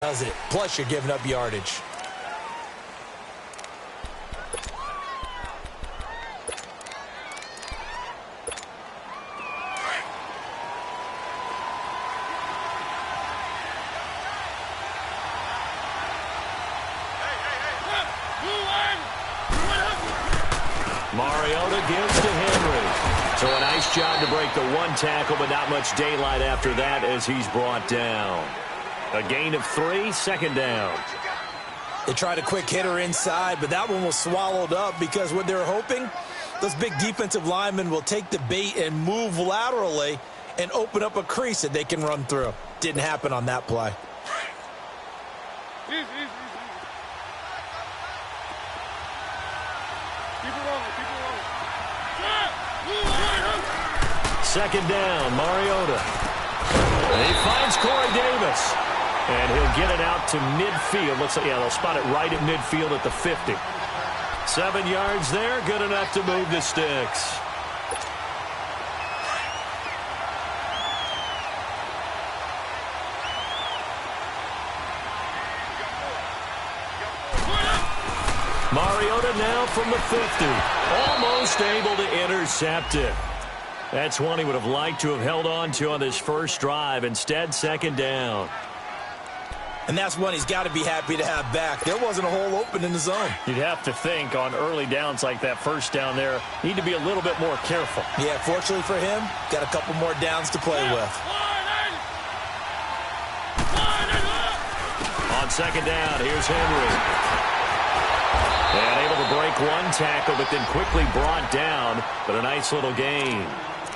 Does it. Plus, you're giving up yardage. Mariota gives to Henry. So a nice job to break the one tackle, but not much daylight after that as he's brought down. A gain of 3, second down. They tried a quick hitter inside, but that one was swallowed up because what they're hoping, those big defensive linemen will take the bait and move laterally and open up a crease that they can run through. Didn't happen on that play. Second down, Mariota. And he finds Corey Davis. And he'll get it out to midfield. Looks like, yeah, they'll spot it right at midfield at the 50. 7 yards there, good enough to move the sticks. Mariota now from the 50. Almost able to intercept it. That's one he would have liked to have held on to on this first drive. Instead, second down. And that's one he's got to be happy to have back. There wasn't a hole open in the zone. You'd have to think on early downs like that first down there, need to be a little bit more careful. Yeah, fortunately for him, got a couple more downs to play with. On second down, here's Henry. And able to break one tackle, but then quickly brought down. But a nice little gain.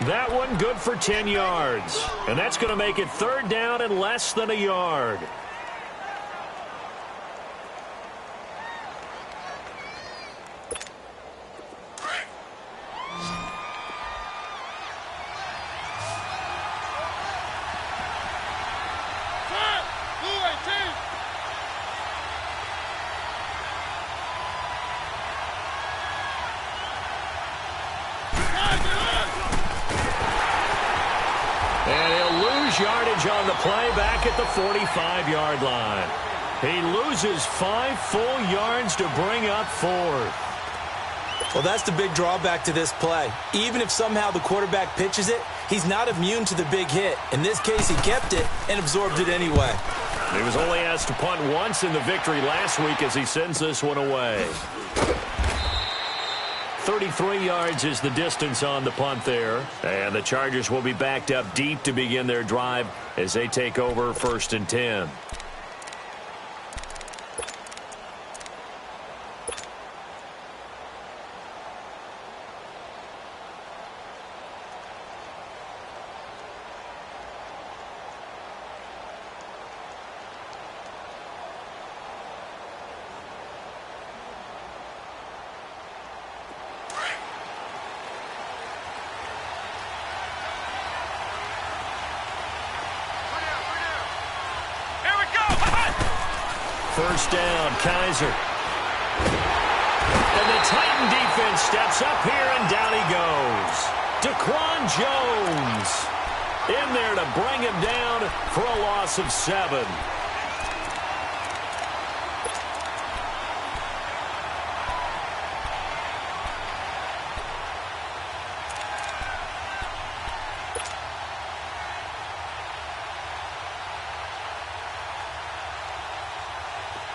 That one good for 10 yards. And that's going to make it third down and less than a yard. Yardage on the play back at the 45-yard line. He loses 5 full yards to bring up 4th. Well, that's the big drawback to this play. Even if somehow the quarterback pitches it, he's not immune to the big hit. In this case, he kept it and absorbed it anyway. He was only asked to punt once in the victory last week as he sends this one away. 33 yards is the distance on the punt there. And the Chargers will be backed up deep to begin their drive as they take over 1st and 10. First down, Kaiser. And the Titan defense steps up here, and down he goes. Daquan Jones in there to bring him down for a loss of 7.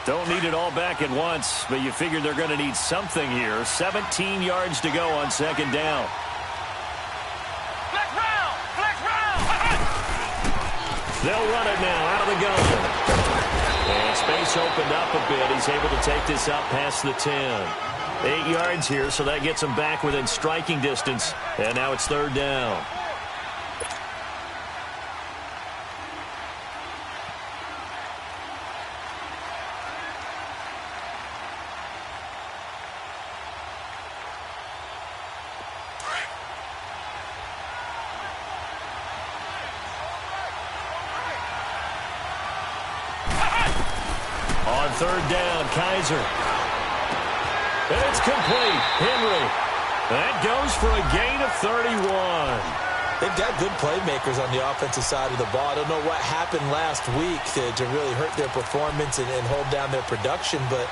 Don't need it all back at once, but you figure they're going to need something here. 17 yards to go on second down. Black round! Black round! They'll run it now out of the gun. And space opened up a bit. He's able to take this up past the 10. 8 yards here, so that gets him back within striking distance. And now it's third down. On third down, Kaiser. And it's complete. Henry. That goes for a gain of 31. They've got good playmakers on the offensive side of the ball. I don't know what happened last week to really hurt their performance and hold down their production, but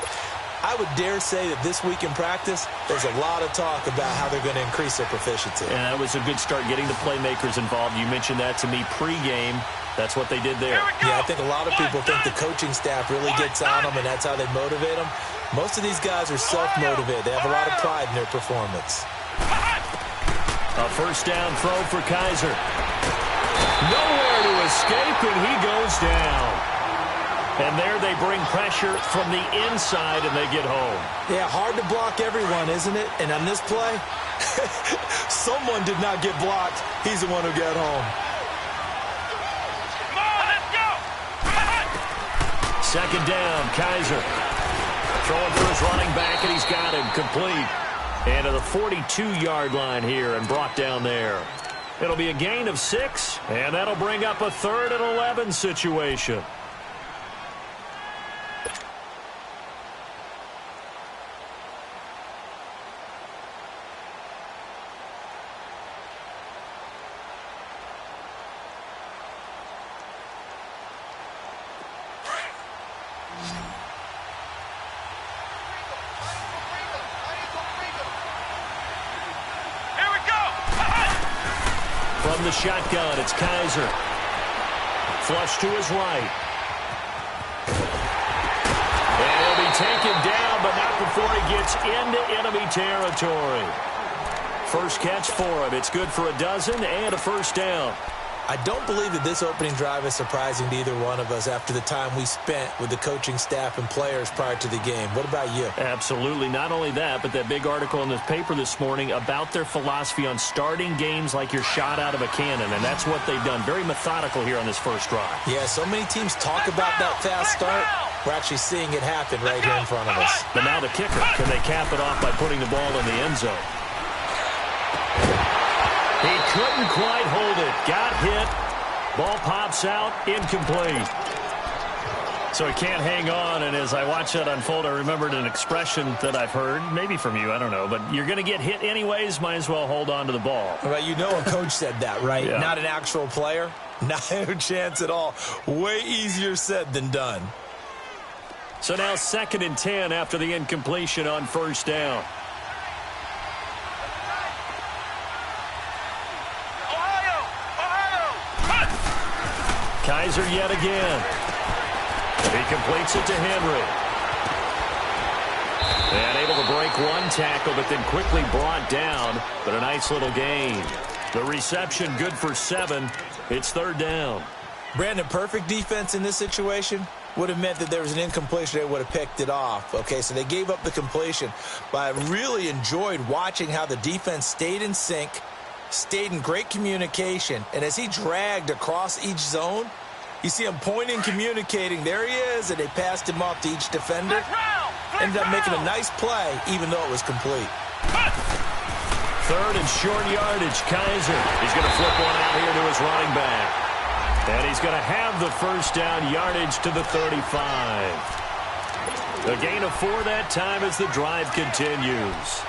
I would dare say that this week in practice, there's a lot of talk about how they're going to increase their proficiency. And that was a good start getting the playmakers involved. You mentioned that to me pregame. That's what they did there. Yeah, I think a lot of people think the coaching staff really gets on them, and that's how they motivate them. Most of these guys are self-motivated. They have a lot of pride in their performance. A first down throw for Kaiser. Nowhere to escape, and he goes down. And there they bring pressure from the inside, and they get home. Yeah, hard to block everyone, isn't it? And on this play, someone did not get blocked. He's the one who got home. Come on, let's go! Second down, Kaiser. Throwing for his running back, and he's got him complete. And to the 42-yard line here and brought down there. It'll be a gain of 6, and that'll bring up a 3rd and 11 situation. From the shotgun, it's Kaiser. Flush to his right. And he'll be taken down, but not before he gets into enemy territory. First catch for him. It's good for a dozen and a first down. I don't believe that this opening drive is surprising to either one of us after the time we spent with the coaching staff and players prior to the game. What about you? Absolutely. Not only that, but that big article in the paper this morning about their philosophy on starting games like you're shot out of a cannon, and that's what they've done. Very methodical here on this first drive. Yeah, so many teams talk about that fast start. We're actually seeing it happen right here in front of us. But now the kicker. Can they cap it off by putting the ball in the end zone? He couldn't quite hold it. Got hit. Ball pops out. Incomplete. So he can't hang on, and as I watch that unfold, I remembered an expression that I've heard, maybe from you, I don't know, but you're going to get hit anyways, might as well hold on to the ball. Well, you know a coach said that, right? Yeah. Not an actual player. Not a chance at all. Way easier said than done. So now 2nd and 10 after the incompletion on first down. Kaiser yet again. He completes it to Henry. And able to break one tackle, but then quickly brought down. But a nice little gain. The reception good for 7. It's 3rd down. Brandon, perfect defense in this situation would have meant that there was an incompletion. They would have picked it off. Okay, so they gave up the completion. But I really enjoyed watching how the defense stayed in sync, stayed in great communication, and as he dragged across each zone, you see him pointing, communicating. There he is, and they passed him off to each defender. Ended up making a nice play, even though it was complete. 3rd and short yardage. Kaiser. He's going to flip one out here to his running back. And he's going to have the first down, yardage to the 35. A gain of 4 that time as the drive continues.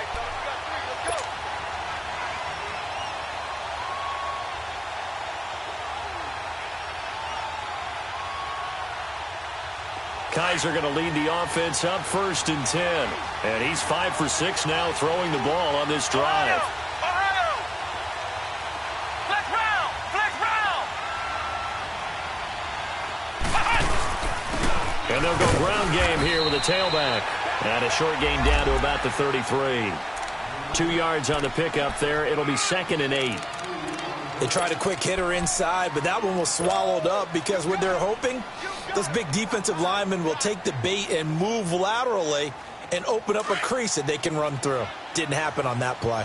Kaiser going to lead the offense up 1st and 10. And he's 5 for 6 now throwing the ball on this drive. Flex round! Flex round! And they'll go ground game here with a tailback. And a short gain down to about the 33. 2 yards on the pickup there. It'll be 2nd and 8. They tried a quick hitter inside, but that one was swallowed up because what they're hoping, those big defensive linemen will take the bait and move laterally and open up a crease that they can run through. Didn't happen on that play.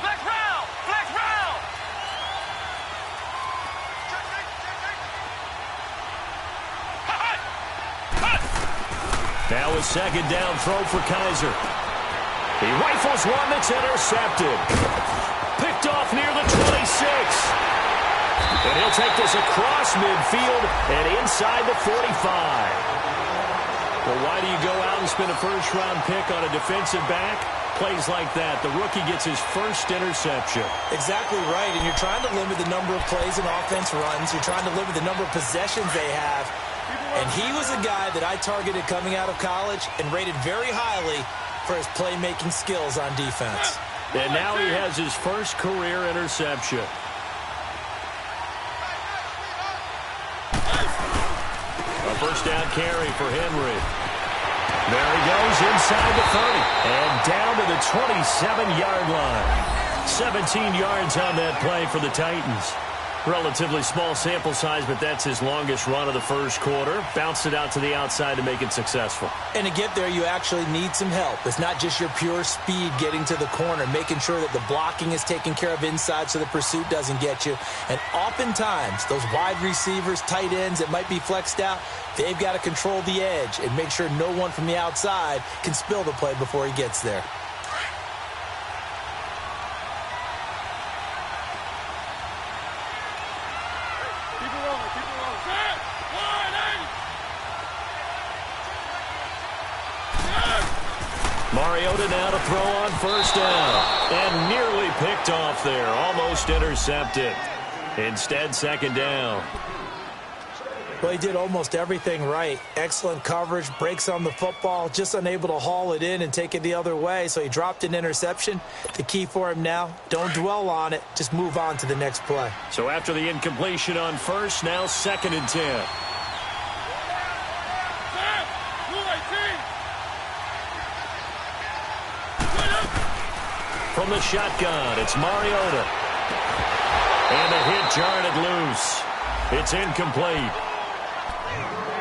Flex round! Flex round! Now a 2nd down throw for Kaiser. He rifles one that's intercepted. Picked off near the 26. And he'll take this across midfield and inside the 45. Well, why do you go out and spend a first-round pick on a defensive back? Plays like that. The rookie gets his first interception. Exactly right, and you're trying to limit the number of plays an offense runs. You're trying to limit the number of possessions they have. And he was a guy that I targeted coming out of college and rated very highly for his playmaking skills on defense. And now he has his first career interception. A first down carry for Henry. There he goes inside the 30 and down to the 27-yard line. 17 yards on that play for the Titans. Relatively small sample size, but that's his longest run of the first quarter. Bounced it out to the outside to make it successful. And to get there, you actually need some help. It's not just your pure speed getting to the corner, making sure that the blocking is taken care of inside so the pursuit doesn't get you. And oftentimes, those wide receivers, tight ends that might be flexed out, they've got to control the edge and make sure no one from the outside can spill the play before he gets there. Mariota now to throw on first down. And nearly picked off there. Almost intercepted. Instead, second down. Well, he did almost everything right. Excellent coverage, breaks on the football, just unable to haul it in and take it the other way, so he dropped an interception. The key for him now, don't dwell on it, just move on to the next play. So after the incompletion on first, now 2nd and 10. From the shotgun, it's Mariota. And a hit jarred it loose. It's incomplete.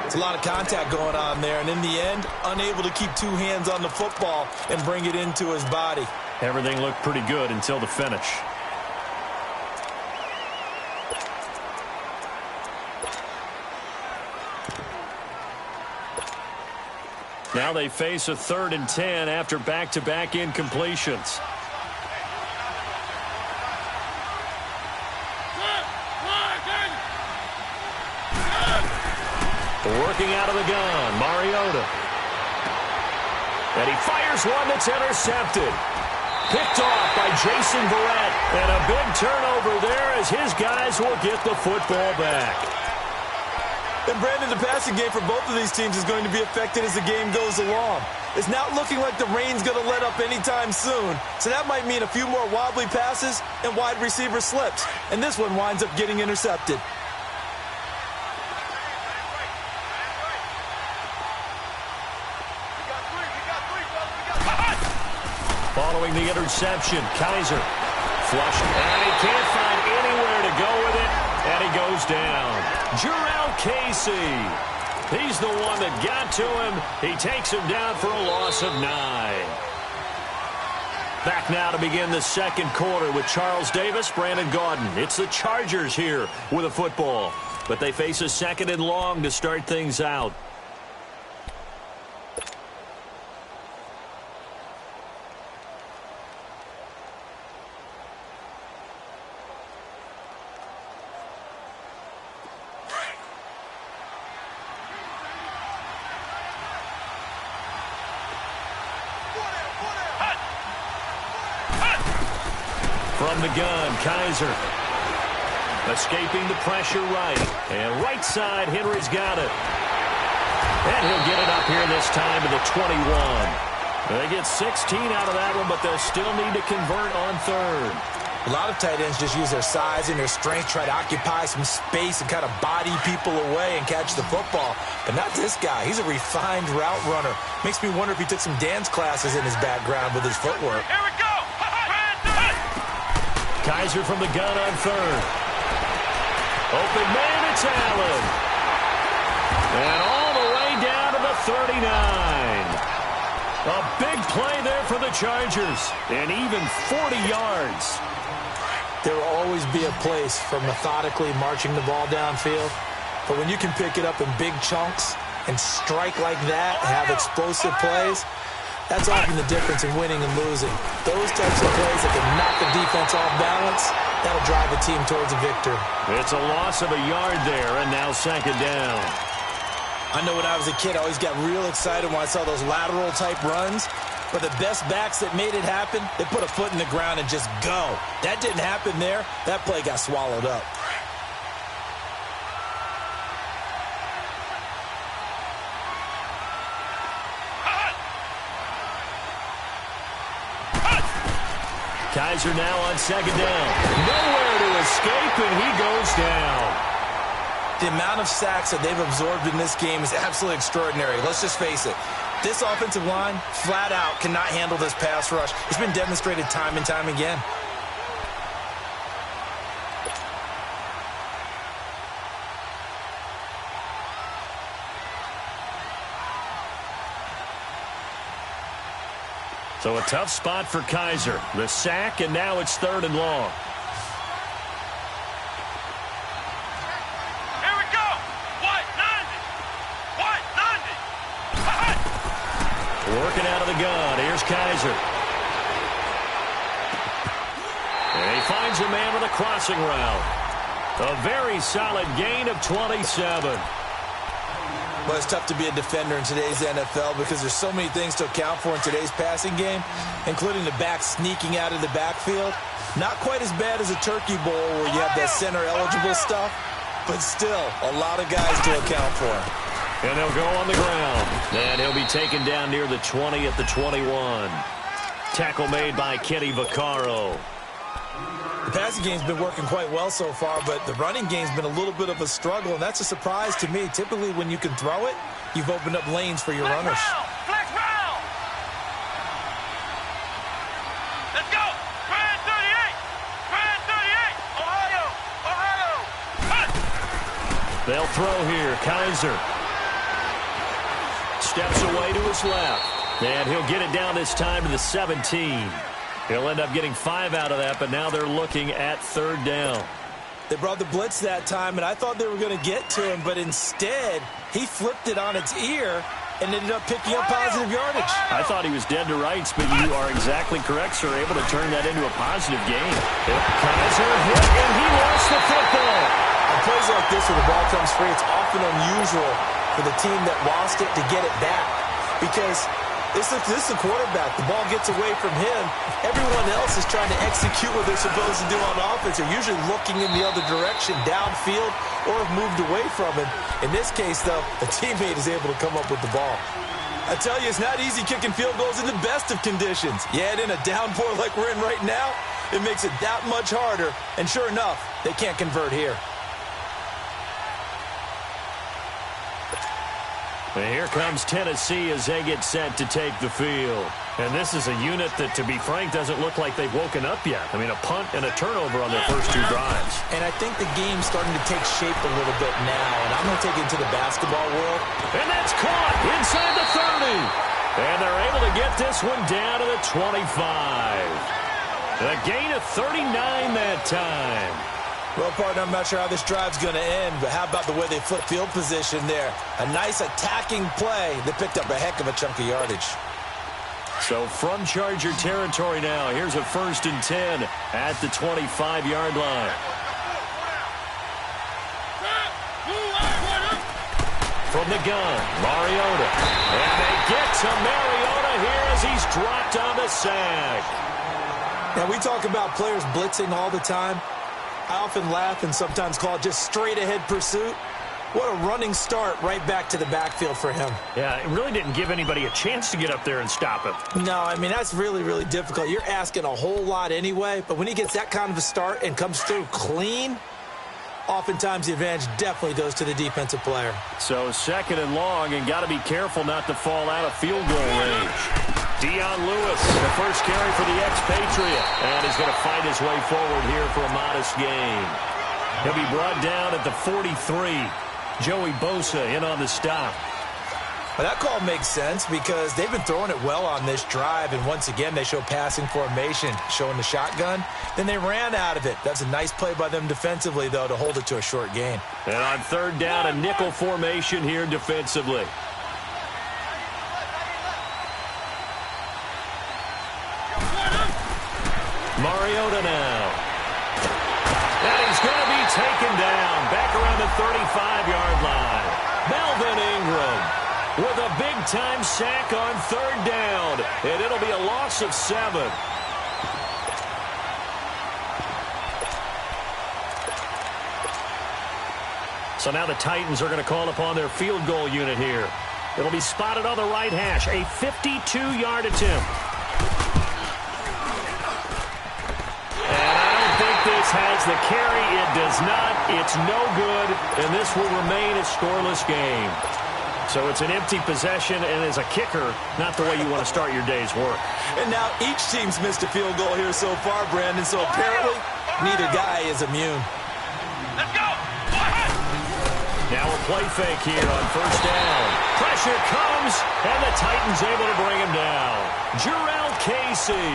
It's a lot of contact going on there, and in the end, unable to keep two hands on the football and bring it into his body. Everything looked pretty good until the finish. Now they face a 3rd and 10 after back-to-back incompletions. Working out of the gun, Mariota. And he fires one that's intercepted. Picked off by Jason Verrett. And a big turnover there as his guys will get the football back. And Brandon, the passing game for both of these teams is going to be affected as the game goes along. It's not looking like the rain's going to let up anytime soon. So that might mean a few more wobbly passes and wide receiver slips. And this one winds up getting intercepted. Following the interception, Kaiser flushed, and he can't find anywhere to go with it, and he goes down. Jurrell Casey, he's the one that got to him. He takes him down for a loss of 9. Back now to begin the second quarter with Charles Davis, Brandon Gaudin. It's the Chargers here with a football, but they face a 2nd and long to start things out. From the gun, Kaiser. Escaping the pressure right. And right side, Henry's got it. And he'll get it up here this time to the 21. They get 16 out of that one, but they'll still need to convert on 3rd. A lot of tight ends just use their size and their strength, try to occupy some space and kind of body people away and catch the football. But not this guy. He's a refined route runner. Makes me wonder if he took some dance classes in his background with his footwork. Here we go. Kaiser from the gun on 3rd. Open man, it's Allen. And all the way down to the 39. A big play there for the Chargers. And even 40 yards. There will always be a place for methodically marching the ball downfield. But when you can pick it up in big chunks and strike like that and have explosive plays, that's often the difference in winning and losing. Those types of plays that can knock the defense off balance, that'll drive a team towards a victory. It's a loss of a yard there, and now 2nd down. I know when I was a kid, I always got real excited when I saw those lateral type runs. But the best backs that made it happen, they put a foot in the ground and just go. That didn't happen there. That play got swallowed up. Kaiser now on second down. Nowhere to escape, and he goes down. The amount of sacks that they've absorbed in this game is absolutely extraordinary. Let's just face it. This offensive line, flat out, cannot handle this pass rush. It's been demonstrated time and time again. So a tough spot for Kaiser. The sack, and now it's 3rd and long. Here we go. White 90. White 90. Working out of the gun. Here's Kaiser. And he finds a man with a crossing route. A very solid gain of 27. Well, it's tough to be a defender in today's NFL because there's so many things to account for in today's passing game, including the back sneaking out of the backfield. Not quite as bad as a turkey bowl where you have that center-eligible stuff, but still a lot of guys to account for. And they'll go on the ground. And he'll be taken down near the 20 at the 21. Tackle made by Kenny Vaccaro. The passing game's been working quite well so far, but the running game's been a little bit of a struggle, and that's a surprise to me. Typically, when you can throw it, you've opened up lanes for your runners. Flex round. Let's go. Brand 38. Brand 38. Ohio. Ohio. Cut. They'll throw here. Kaiser steps away to his left. And he'll get it down this time to the 17. He'll end up getting 5 out of that, but now they're looking at 3rd down. They brought the blitz that time, and I thought they were going to get to him, but instead, he flipped it on its ear and ended up picking up positive yardage. I thought he was dead to rights, but you are exactly correct, sir. Able to turn that into a positive gain. Kaiser hit, and he lost the football. On plays like this where the ball comes free, it's often unusual for the team that lost it to get it back because this is the quarterback. The ball gets away from him. Everyone else is trying to execute what they're supposed to do on offense. They're usually looking in the other direction, downfield, or have moved away from him. In this case, though, a teammate is able to come up with the ball. I tell you, it's not easy kicking field goals in the best of conditions. Yet in a downpour like we're in right now, it makes it that much harder. And sure enough, they can't convert here. And here comes Tennessee as they get set to take the field. And this is a unit that, to be frank, doesn't look like they've woken up yet. I mean, a punt and a turnover on their first 2 drives. And I think the game's starting to take shape a little bit now. And I'm going to take it into the basketball world. And that's caught inside the 30. And they're able to get this one down to the 25. A gain of 39 that time. Well, partner, I'm not sure how this drive's going to end, but how about the way they flip field position there? A nice attacking play that picked up a heck of a chunk of yardage. So from Charger territory now, here's a 1st and 10 at the 25-yard line. From the gun, Mariota. And they get to Mariota here as he's dropped on the sack. Now, we talk about players blitzing all the time. I often laugh and sometimes call it just straight-ahead pursuit. What a running start right back to the backfield for him. Yeah, it really didn't give anybody a chance to get up there and stop him. No, I mean, that's really, really difficult. You're asking a whole lot anyway, but when he gets that kind of a start and comes through clean, oftentimes the advantage definitely goes to the defensive player. So 2nd and long, and got to be careful not to fall out of field goal range. Dion Lewis, the first carry for the expatriate, and he's going to fight his way forward here for a modest gain. He'll be brought down at the 43. Joey Bosa in on the stop. Well, that call makes sense because they've been throwing it well on this drive, and once again they show passing formation, showing the shotgun. Then they ran out of it. That's a nice play by them defensively, though, to hold it to a short gain. And on 3rd down, a nickel formation here defensively. Mariota now. And he's going to be taken down back around the 35-yard line. Melvin Ingram. with a big-time sack on 3rd down. And it'll be a loss of 7. So now the Titans are going to call upon their field goal unit here. It'll be spotted on the right hash. A 52-yard attempt. And I don't think this has the carry. It does not. It's no good. And this will remain a scoreless game. So it's an empty possession, and as a kicker, not the way you want to start your day's work. And now each team's missed a field goal here so far, Brandon. So apparently, neither guy is immune. Let's go. Now a play fake here on 1st down. Pressure comes, and the Titans able to bring him down. Jarrell Casey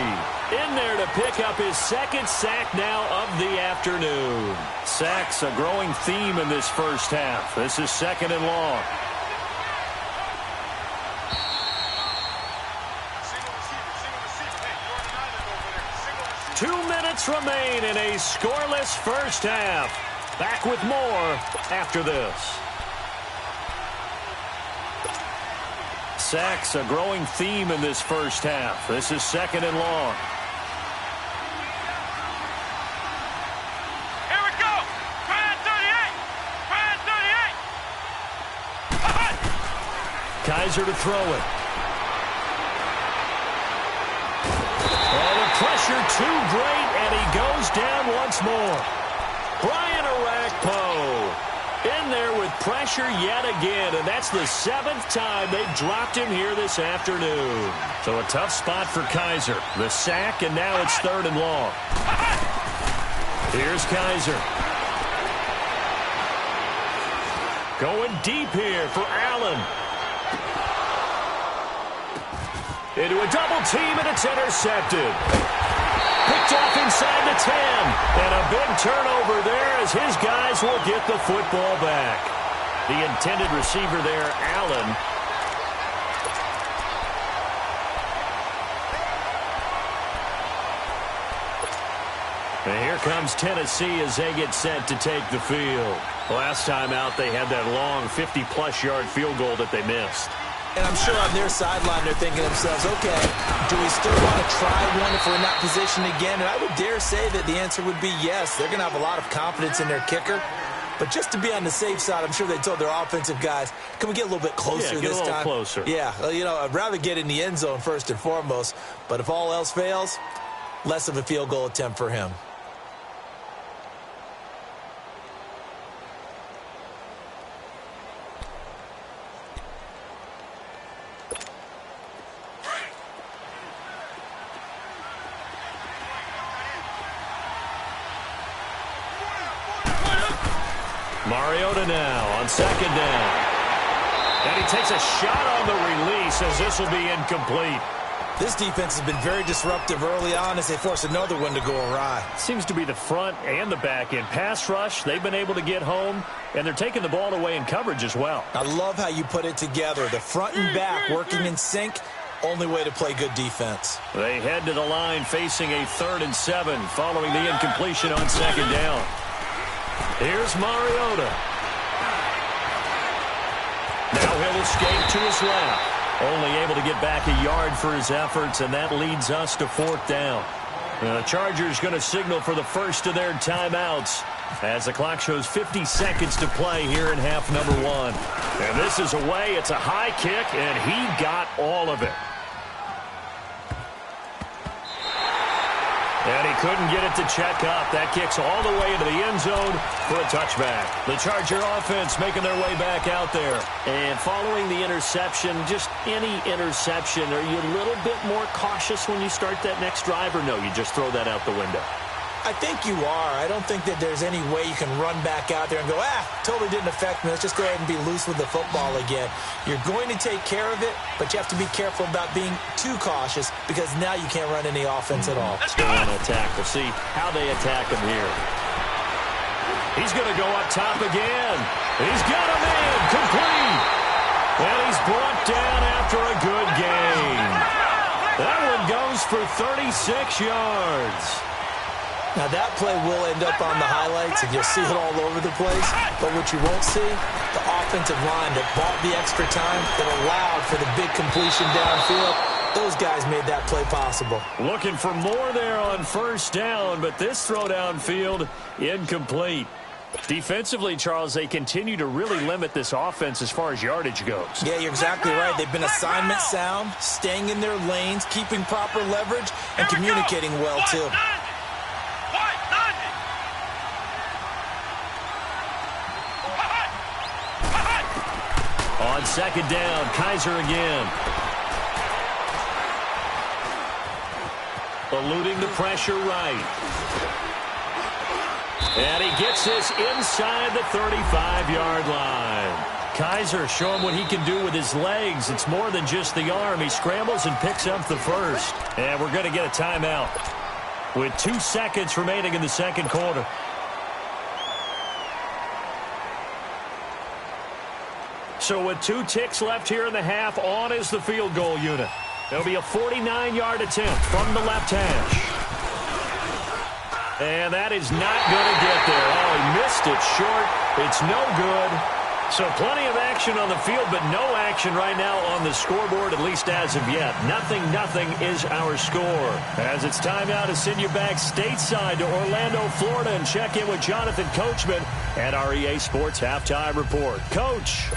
in there to pick up his 2nd sack now of the afternoon. Sacks a growing theme in this first half. This is 2nd and long. Two minutes remain in a scoreless first half. Back with more after this. Sacks a growing theme in this first half. This is 2nd and long. Here we go. Brand 38. Brand 38. Kaiser to throw it. Oh, the pressure too great, and he goes down once more. Brian Orakpo in there with pressure yet again, and that's the 7th time they've dropped him here this afternoon. So a tough spot for Kaiser. The sack, and now it's 3rd and long. Here's Kaiser. Going deep here for Allen. Into a double team, and it's intercepted. Picked off inside the 10. And a big turnover there as his guys will get the football back. The intended receiver there, Allen. And here comes Tennessee as they get set to take the field. Last time out, they had that long 50-plus yard field goal that they missed. And I'm sure on their sideline they're thinking to themselves, okay, do we still want to try one if we're in that position again? And I would dare say that the answer would be yes. They're going to have a lot of confidence in their kicker. But just to be on the safe side, I'm sure they told their offensive guys, can we get a little bit closer this time? Yeah, get a little closer. Yeah, you know, I'd rather get in the end zone first and foremost. But if all else fails, less of a field goal attempt for him. Mariota now on 2nd down. And he takes a shot on the release as this will be incomplete. This defense has been very disruptive early on as they force another one to go awry. Seems to be the front and the back end. Pass rush, they've been able to get home, and they're taking the ball away in coverage as well. I love how you put it together. The front and back working in sync, only way to play good defense. They head to the line facing a 3rd and 7 following the incompletion on 2nd down. Here's Mariota. Now he'll escape to his left. Only able to get back a yard for his efforts, and that leads us to 4th down. The Chargers going to signal for the first of their timeouts as the clock shows 50 seconds to play here in half number 1. And this is away. It's a high kick, and he got all of it. And he couldn't get it to check up. That kicks all the way into the end zone for a touchback. The Charger offense making their way back out there. And following the interception, just any interception, are you a little bit more cautious when you start that next drive, or no, you just throw that out the window? I think you are. I don't think that there's any way you can run back out there and go, totally didn't affect me. Let's just go ahead and be loose with the football again. You're going to take care of it, but you have to be careful about being too cautious because now you can't run any offense at all. Let's go on attack. We'll see how they attack him here. He's going to go up top again. He's got him in. Complete. And he's brought down after a good gain. That one goes for 36 yards. Now, that play will end up on the highlights, and you'll see it all over the place. But what you won't see, the offensive line that bought the extra time, that allowed for the big completion downfield, those guys made that play possible. Looking for more there on first down, but this throw downfield incomplete. Defensively, Charles, they continue to really limit this offense as far as yardage goes. Yeah, you're exactly right. They've been assignment sound, staying in their lanes, keeping proper leverage, and communicating well, too. On second down, Kaiser again. Eluding the pressure right. And he gets this inside the 35-yard line. Kaiser showing what he can do with his legs. It's more than just the arm. He scrambles and picks up the first. And we're going to get a timeout with 2 seconds remaining in the second quarter. So with 2 ticks left here in the half, on is the field goal unit. It'll be a 49-yard attempt from the left hash. And that is not going to get there. Oh, he missed it short. It's no good. So plenty of action on the field, but no action right now on the scoreboard, at least as of yet. 0-0 is our score. As it's time now to send you back stateside to Orlando, Florida, and check in with Jonathan Coachman at our EA Sports Halftime Report. Coach.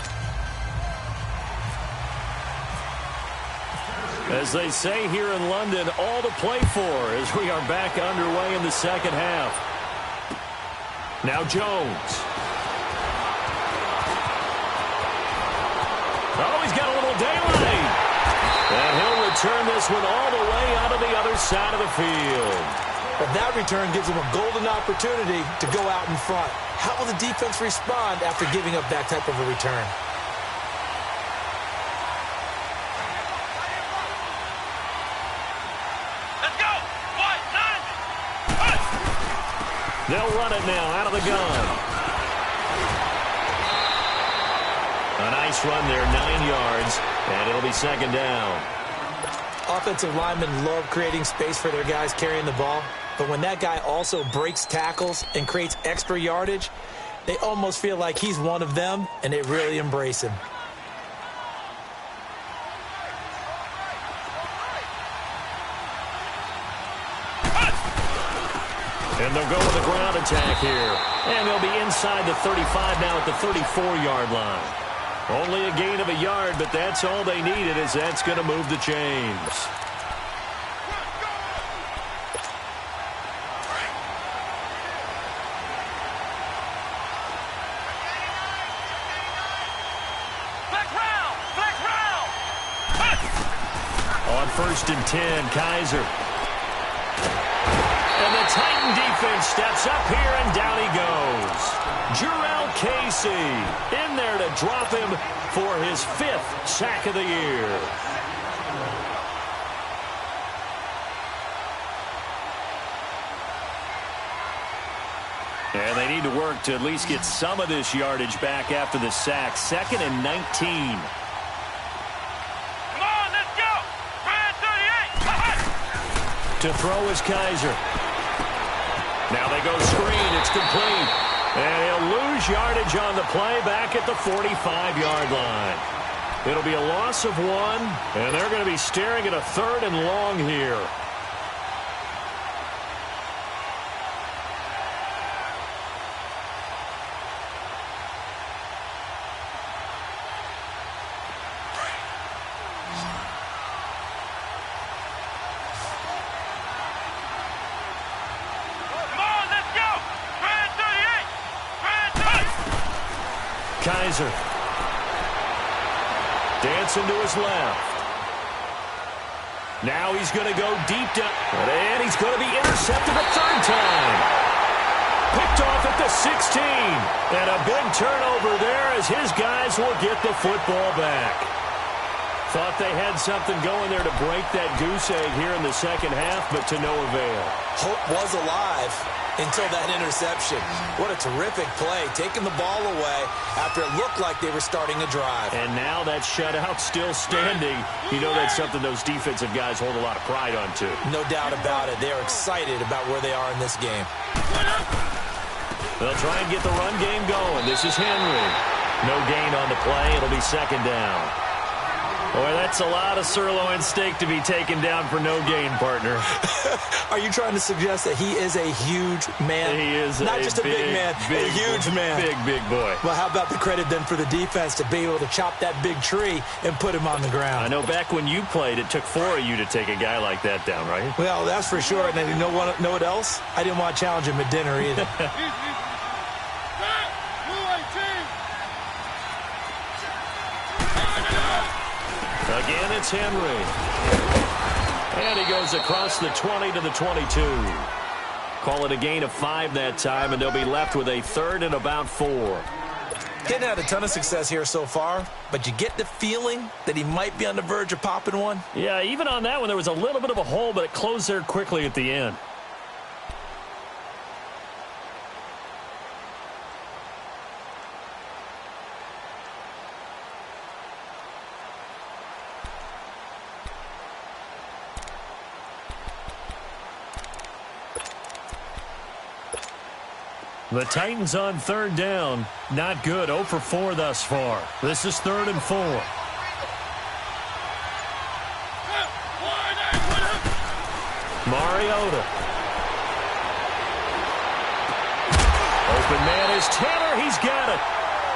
As they say here in London, all to play for as we are back underway in the second half. Now Jones. Oh, he's got a little daylight. And he'll return this one all the way out of the other side of the field. But that return gives him a golden opportunity to go out in front. How will the defense respond after giving up that type of a return? They'll run it now out of the gun. A nice run there, 9 yards, and it'll be second down. Offensive linemen love creating space for their guys carrying the ball, but when that guy also breaks tackles and creates extra yardage, they almost feel like he's one of them, and they really embrace him. And they'll go with a ground attack here. And they'll be inside the 35 now at the 34-yard line. Only a gain of a yard, but that's all they needed, as that's going to move the chains. On 1st and 10, Kaiser. And the Titan defense steps up here, and down he goes. Jurrell Casey in there to drop him for his 5th sack of the year. And they need to work to at least get some of this yardage back after the sack. 2nd and 19. To throw is Kaiser. Now they go screen. It's complete. And he'll lose yardage on the play back at the 45-yard line. It'll be a loss of 1, and they're going to be staring at a 3rd and long here. Kaiser. Dancing to his left. Now he's going to go deep down. And he's going to be intercepted a 3rd time. Picked off at the 16. And a big turnover there as his guys will get the football back. Thought they had something going there to break that goose egg here in the second half, but to no avail. Hope was alive until that interception. What a terrific play, taking the ball away after it looked like they were starting a drive. And now that shutout still standing. You know that's something those defensive guys hold a lot of pride on, too. No doubt about it. They're excited about where they are in this game. They'll try and get the run game going. This is Henry. No gain on the play. It'll be second down. Boy, that's a lot of sirloin steak to be taken down for no gain, partner. Are you trying to suggest that he is a huge man? He is not just a big man, a huge man. Big boy. Well, how about the credit then for the defense to be able to chop that big tree and put him on the ground? I know back when you played, it took 4 of you to take a guy like that down, right? Well, that's for sure. And then you know what else? I didn't want to challenge him at dinner either. Again, it's Henry. And he goes across the 20 to the 22. Call it a gain of 5 that time, and they'll be left with a third and about 4. Hadn't had a ton of success here so far, but you get the feeling that he might be on the verge of popping one. Yeah, even on that one, there was a little bit of a hole, but it closed there quickly at the end. The Titans on third down. Not good. 0 for 4 thus far. This is 3rd and 4. Mariota. Open man is Taylor. He's got it.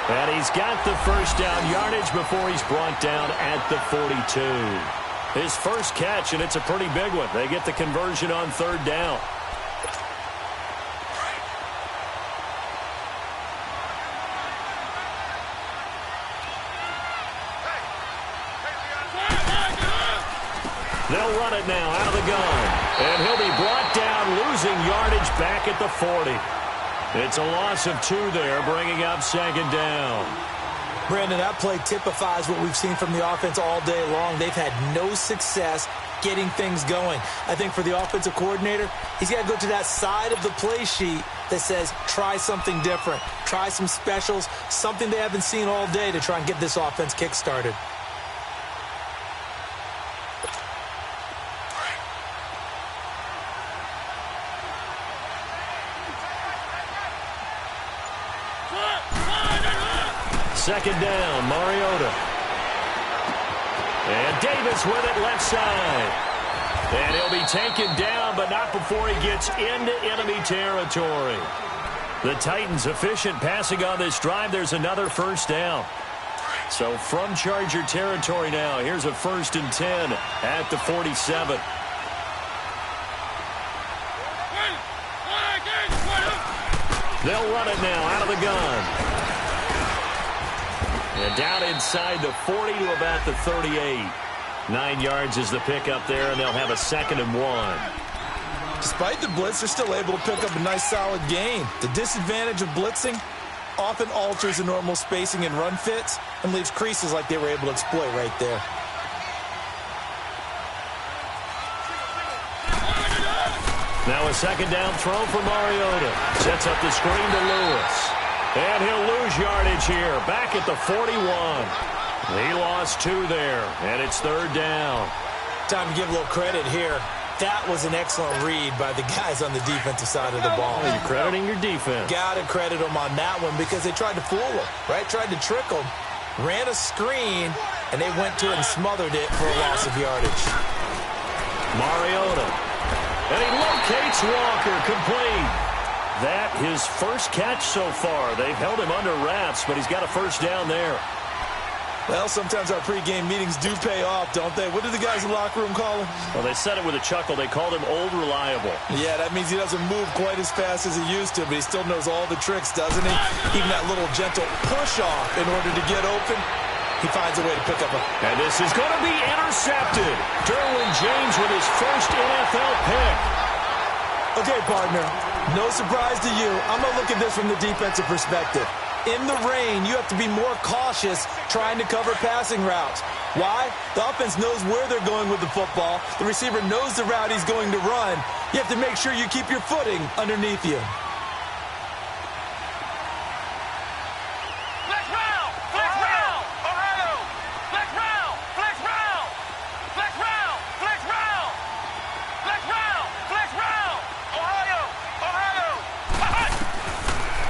And he's got the first down yardage before he's brought down at the 42. His first catch, and it's a pretty big one. They get the conversion on third down. They'll run it now out of the gun. And he'll be brought down, losing yardage back at the 40. It's a loss of 2 there, bringing up second down. Brandon, that play typifies what we've seen from the offense all day long. They've had no success getting things going. I think for the offensive coordinator, he's got to go to that side of the play sheet that says, try something different. Try some specials, something they haven't seen all day to try and get this offense kick-started. Second down, Mariota. And Davis with it left side. And he'll be taken down, but not before he gets into enemy territory. The Titans efficient passing on this drive. There's another first down. So from Charger territory now, here's a 1st and 10 at the 47. They'll run it now out of the gun. And down inside the 40 to about the 38. 9 yards is the pickup there, and they'll have a 2nd and 1. Despite the blitz, they're still able to pick up a nice solid gain. The disadvantage of blitzing often alters the normal spacing and run fits and leaves creases like they were able to exploit right there. Now a second down throw for Mariota. Sets up the screen to Lewis. And he'll lose yardage here. Back at the 41. He lost 2 there. And it's 3rd down. Time to give a little credit here. That was an excellent read by the guys on the defensive side of the ball. Well, you're crediting your defense. Got to credit them on that one because they tried to fool them, right? Tried to trick them. Ran a screen, and they went to it and smothered it for a loss of yardage. Mariota. And he locates Walker, complete. That his first catch so far. They've held him under wraps, but he's got a first down there. Well, sometimes our pregame meetings do pay off, don't they? What did the guys in the locker room call him? Well, they said it with a chuckle. They called him Old Reliable. Yeah, that means he doesn't move quite as fast as he used to, but he still knows all the tricks, doesn't he? Even that little gentle push-off in order to get open, he finds a way to pick up a... And this is going to be intercepted. Derwin James with his first NFL pick. Okay, partner, no surprise to you. I'm going to look at this from the defensive perspective. In the rain, you have to be more cautious trying to cover passing routes. Why? The offense knows where they're going with the football. The receiver knows the route he's going to run. You have to make sure you keep your footing underneath you.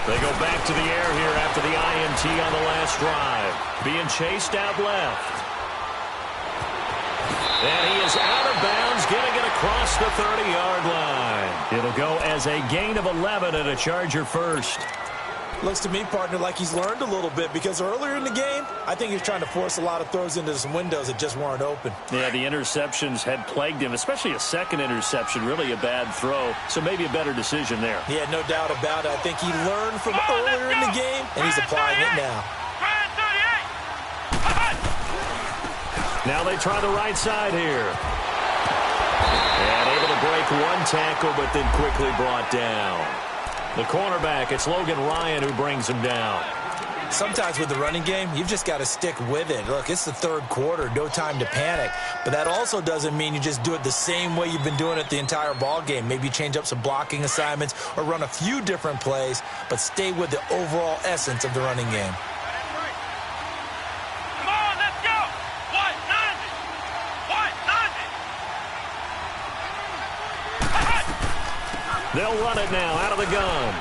They go back to the air here after the INT on the last drive. Being chased out left. And he is out of bounds, getting it across the 30-yard line. It'll go as a gain of 11 and a Charger first. Looks to me, partner, like he's learned a little bit because earlier in the game, I think he was trying to force a lot of throws into some windows that just weren't open. Yeah, the interceptions had plagued him, especially a second interception, really a bad throw. So maybe a better decision there. Yeah, no doubt about it. I think he learned from earlier in the game, and he's applying it now. Now they try the right side here. And able to break one tackle, but then quickly brought down. The cornerback, it's Logan Ryan who brings him down. Sometimes with the running game, you've just got to stick with it. Look, it's the third quarter, no time to panic. But that also doesn't mean you just do it the same way you've been doing it the entire ball game. Maybe change up some blocking assignments or run a few different plays, but stay with the overall essence of the running game. Come on, let's go! White 90! White 90! They'll run it now out of the gun.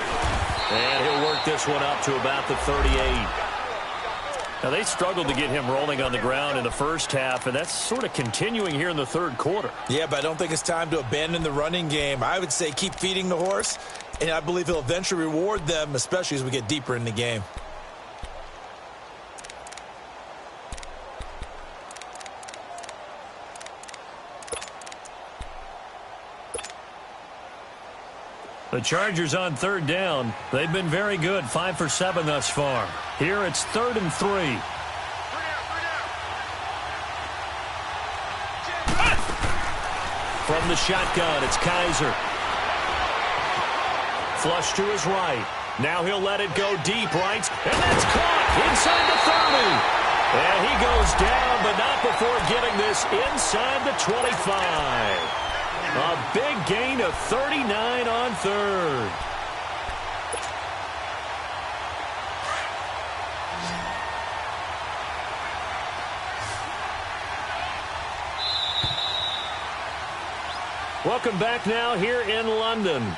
And he'll work this one up to about the 38. Now, they struggled to get him rolling on the ground in the first half, and that's sort of continuing here in the third quarter. Yeah, but I don't think it's time to abandon the running game. I would say keep feeding the horse, and I believe he'll eventually reward them, especially as we get deeper in the game. The Chargers on third down. They've been very good, 5 for 7 thus far. Here it's 3rd and 3. From the shotgun, it's Kaiser. Flush to his right. Now he'll let it go deep right, and that's caught inside the 30. And he goes down, but not before getting this inside the 25. A big gain of 39 on third. Welcome back now here in London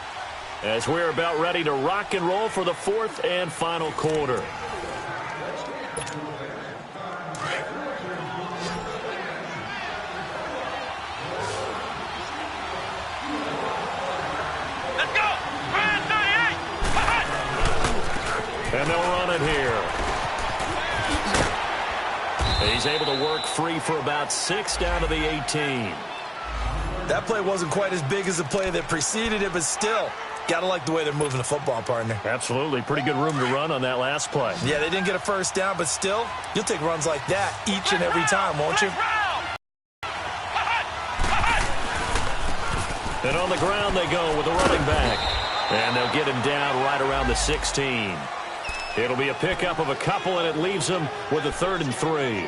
as we're about ready to rock and roll for the fourth and final quarter. And they'll run it here. He's able to work free for about 6 down to the 18. That play wasn't quite as big as the play that preceded it, but still, got to like the way they're moving the football, partner. Absolutely. Pretty good room to run on that last play. Yeah, they didn't get a first down, but still, you'll take runs like that each and every time, won't you? And on the ground they go with the running back. And they'll get him down right around the 16. It'll be a pickup of a couple, and it leaves them with a 3rd and 3.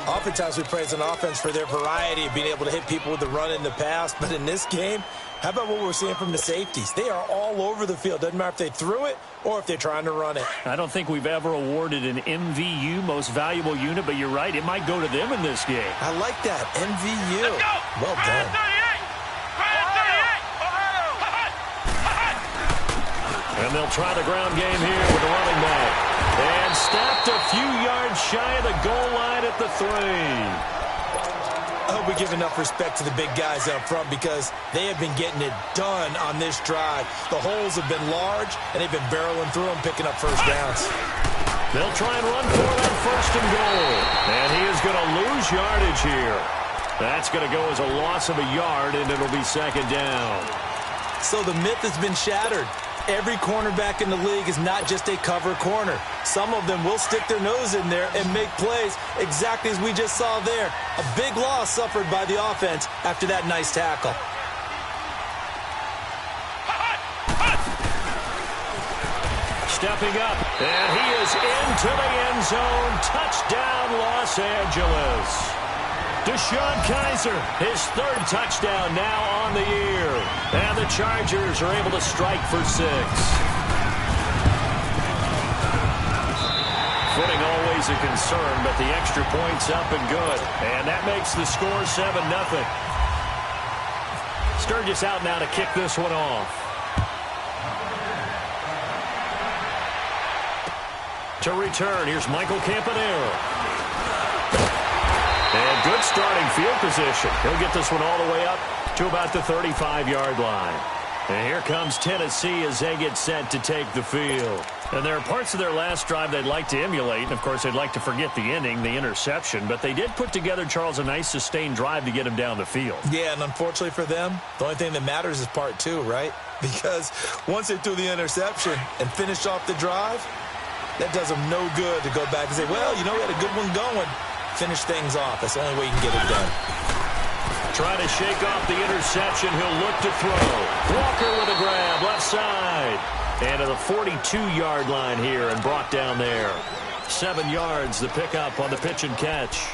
Oftentimes we praise an offense for their variety of being able to hit people with the run in the pass. But in this game, how about what we're seeing from the safeties? They are all over the field. Doesn't matter if they threw it or if they're trying to run it. I don't think we've ever awarded an MVU, most valuable unit, but you're right. It might go to them in this game. I like that. MVU. Well done. And they'll try the ground game here with the running back. And stopped a few yards shy of the goal line at the 3. I hope we give enough respect to the big guys up front because they have been getting it done on this drive. The holes have been large, and they've been barreling through them, picking up first downs. They'll try and run for it on 1st and goal. And he is going to lose yardage here. That's going to go as a loss of a yard, and it'll be 2nd down. So the myth has been shattered. Every cornerback in the league is not just a cover corner. Some of them will stick their nose in there and make plays exactly as we just saw there. A big loss suffered by the offense after that nice tackle. stepping up, and he is into the end zone. Touchdown, Los Angeles. Deshaun Kaiser, his third touchdown now on the year. And the Chargers are able to strike for 6. Footing always a concern, but the extra point's up and good. And that makes the score 7-0. Sturgis out now to kick this one off. To return, here's Michael Campanero. And good starting field position. He'll get this one all the way up to about the 35-yard line. And here comes Tennessee as they get set to take the field. And there are parts of their last drive they'd like to emulate. And, of course, they'd like to forget the ending, the interception. But they did put together, Charles, a nice sustained drive to get him down the field. Yeah, and unfortunately for them, the only thing that matters is part 2, right? Because once they threw the interception and finished off the drive, that does them no good to go back and say, well, you know, we had a good one going. Finish things off. That's the only way you can get it done. Trying to shake off the interception. He'll look to throw. Walker with a grab, left side. And to the 42-yard line here and brought down there. 7 yards, the pickup on the pitch and catch.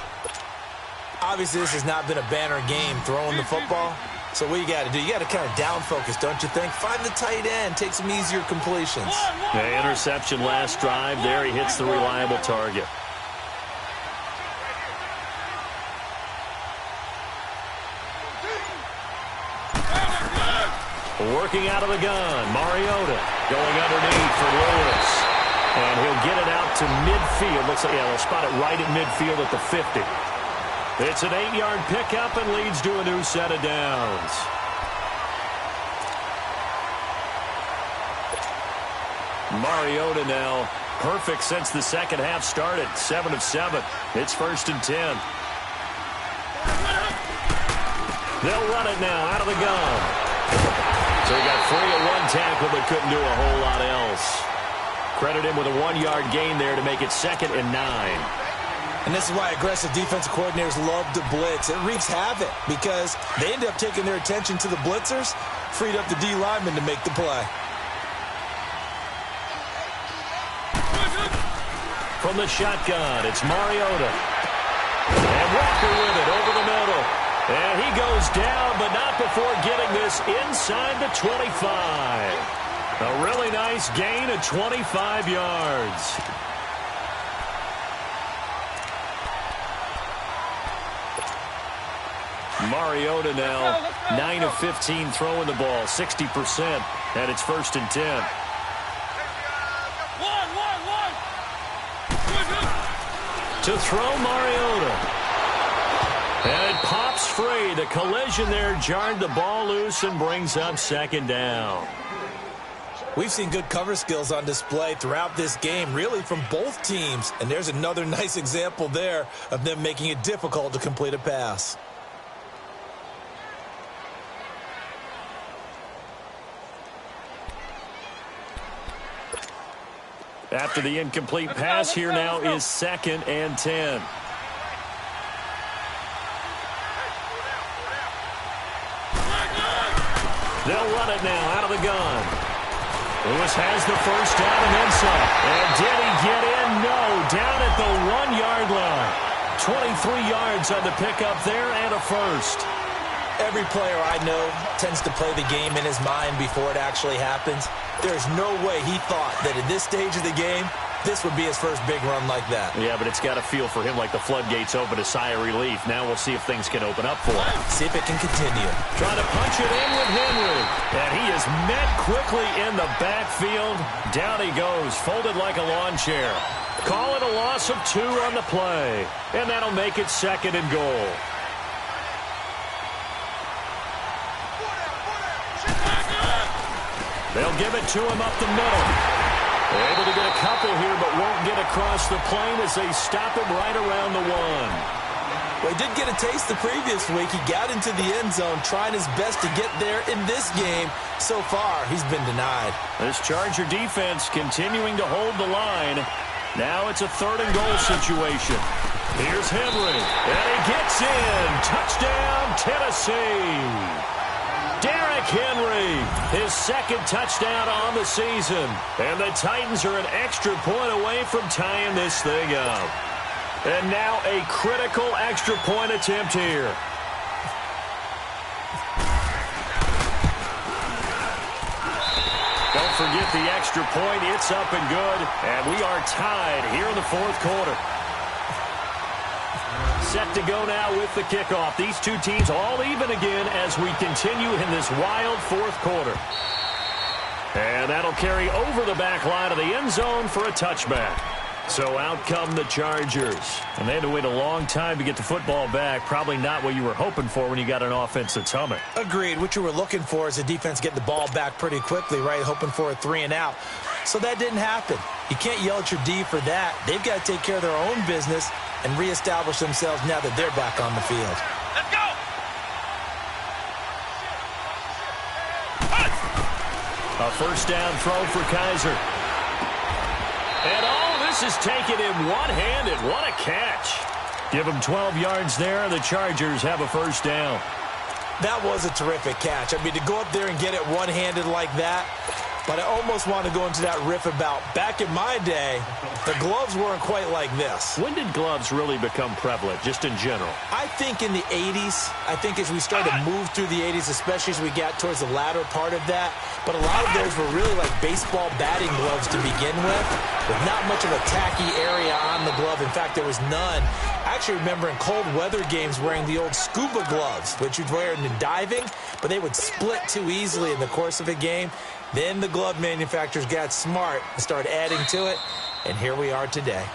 Obviously, this has not been a banner game throwing the football. So what you got to do, you got to kind of down focus, don't you think? Find the tight end, take some easier completions. The interception last drive there. He hits the reliable target. Working out of the gun, Mariota going underneath for Lewis. And he'll get it out to midfield. Looks like, yeah, they'll spot it right at midfield at the 50. It's an 8-yard pickup and leads to a new set of downs. Mariota now perfect since the second half started. 7 of 7. It's 1st and 10. They'll run it now out of the gun. So he got free at one tackle but couldn't do a whole lot else. Credit him with a 1-yard gain there to make it 2nd and 9. And this is why aggressive defensive coordinators love to blitz. It wreaks havoc because they end up taking their attention to the blitzers, freed up the D lineman to make the play. From the shotgun, it's Mariota. And Walker with it over the middle. And he goes down, but not before getting this inside the 25. A really nice gain of 25 yards. Mariota now 9 of 15 throwing the ball, 60%, and it's 1st and 10. To throw Mariota. And it pops free. The collision there jarred the ball loose and brings up 2nd down. We've seen good cover skills on display throughout this game, really from both teams. And there's another nice example there of them making it difficult to complete a pass. After the incomplete pass, here now is 2nd and 10. They'll run it now out of the gun. Lewis has the first down and then some. And did he get in? No. Down at the 1-yard line. 23 yards on the pickup there and a first. Every player I know tends to play the game in his mind before it actually happens. There's no way he thought that at this stage of the game, this would be his first big run like that. Yeah, but it's got to feel for him like the floodgates open, a sigh of relief. Now we'll see if things can open up for him. See if it can continue. Trying to punch it in with Henry. And he is met quickly in the backfield. Down he goes, folded like a lawn chair. Call it a loss of 2 on the play. And that'll make it 2nd and goal. They'll give it to him up the middle. They're able to get a couple here, but won't get across the plane as they stop him right around the 1. Well, he did get a taste the previous week. He got into the end zone, trying his best to get there in this game. So far, he's been denied. This Charger defense continuing to hold the line. Now it's a 3rd and goal situation. Here's Henry, and he gets in. Touchdown, Tennessee. Derrick Henry, his second touchdown on the season. And the Titans are an extra point away from tying this thing up. And now a critical extra point attempt here. Don't forget the extra point. It's up and good. And we are tied here in the fourth quarter. Set to go now with the kickoff. These two teams all even again as we continue in this wild fourth quarter. And that'll carry over the back line of the end zone for a touchback. So out come the Chargers. And they had to wait a long time to get the football back. Probably not what you were hoping for when you got an offense that's humming. Agreed. What you were looking for is the defense getting the ball back pretty quickly, right? Hoping for a 3 and out. So that didn't happen. You can't yell at your D for that. They've got to take care of their own business and reestablish themselves now that they're back on the field. Let's go! A first down throw for Kaiser. And all this is taken in one-handed. What a catch. Give them 12 yards there, and the Chargers have a first down. That was a terrific catch. I mean, to go up there and get it one-handed like that, but I almost want to go into that riff about back in my day, the gloves weren't quite like this. When did gloves really become prevalent, just in general? I think in the 80s. I think as we started to move through the 80s, especially as we got towards the latter part of that. But a lot of those were really like baseball batting gloves to begin with not much of a tacky area on the glove. In fact, there was none. I actually remember in cold weather games wearing the old scuba gloves, which you'd wear in diving, but they would split too easily in the course of a game. Then the glove manufacturers got smart and started adding to it, and here we are today.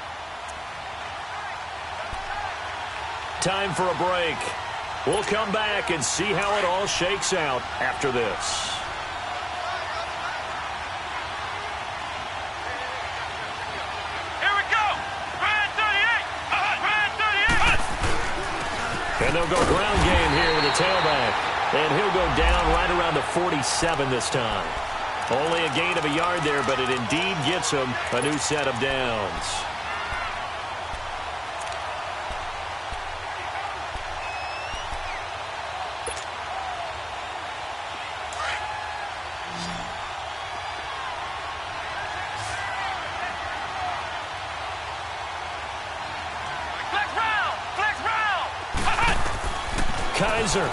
Time for a break. We'll come back and see how it all shakes out after this. Here we go! Brand 38! Brand 38! And they'll go ground game here with the tailback. And he'll go down right around the 47 this time. Only a gain of a yard there, but it indeed gets him a new set of downs. Flex round! Flex round! Kaiser.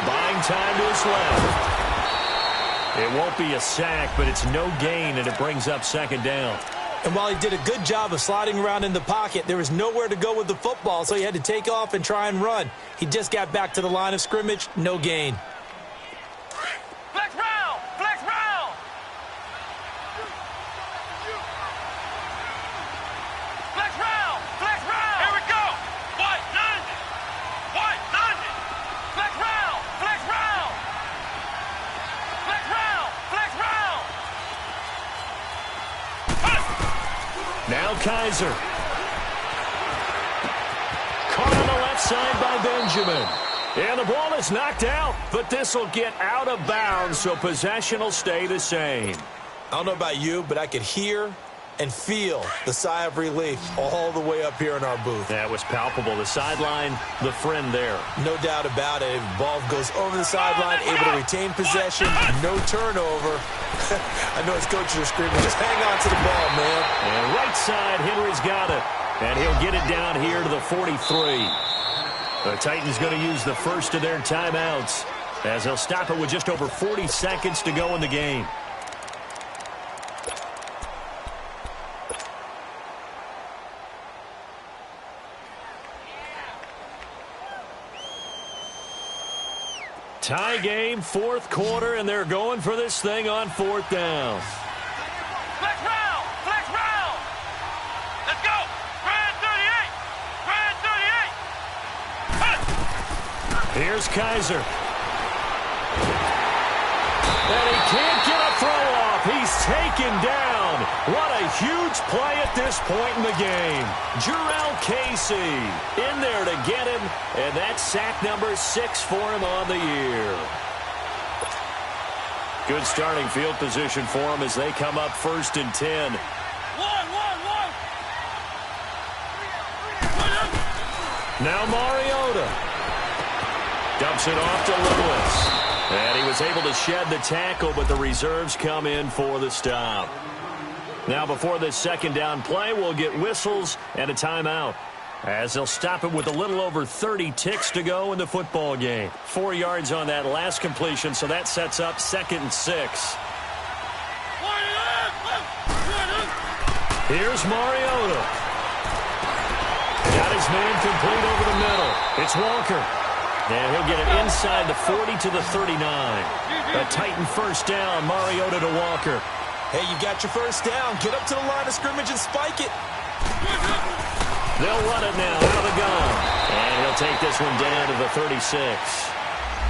Buying time to his left. It won't be a sack, but it's no gain, and it brings up second down. And while he did a good job of sliding around in the pocket, there was nowhere to go with the football, so he had to take off and try and run. He just got back to the line of scrimmage, no gain. Flex round! Flex round! Flex round! Flex round! Here we go! White, 90! White, 90! Flex round! Flex round! Flex round! Flex round! Now Kaiser. Caught on the left side by Benjamin. And the ball is knocked out, but this will get out of bounds, so possession will stay the same. I don't know about you, but I could hear and feel the sigh of relief all the way up here in our booth. That was palpable. The sideline, the friend there. No doubt about it. Ball goes over the sideline, able to retain possession, no turnover. I know his coaches are screaming, just hang on to the ball, man. And right side, Henry's got it. And he'll get it down here to the 43. The Titans going to use the first of their timeouts as they'll stop it with just over 40 seconds to go in the game. Tie game, fourth quarter, and they're going for this thing on fourth down. Flex round! Flex round! Let's go! Brand 38! Brand 38! Here's Kaiser. And he can't get a throw off. He's taken down. What a huge play at this point in the game. Jarrell Casey in there to get him. And that's sack number 6 for him on the year. Good starting field position for him as they come up 1st and 10. Now Mariota. Dumps it off to Lewis. And he was able to shed the tackle, but the reserves come in for the stop. Now, before this second down play, we'll get whistles and a timeout, as they'll stop it with a little over 30 ticks to go in the football game. 4 yards on that last completion, so that sets up 2nd and 6. Here's Mariota. Got his man complete over the middle. It's Walker. And he'll get it inside the 40 to the 39. A Titan first down, Mariota to Walker. Hey, you got your first down. Get up to the line of scrimmage and spike it. They'll run it now out of the gun. And he'll take this one down to the 36.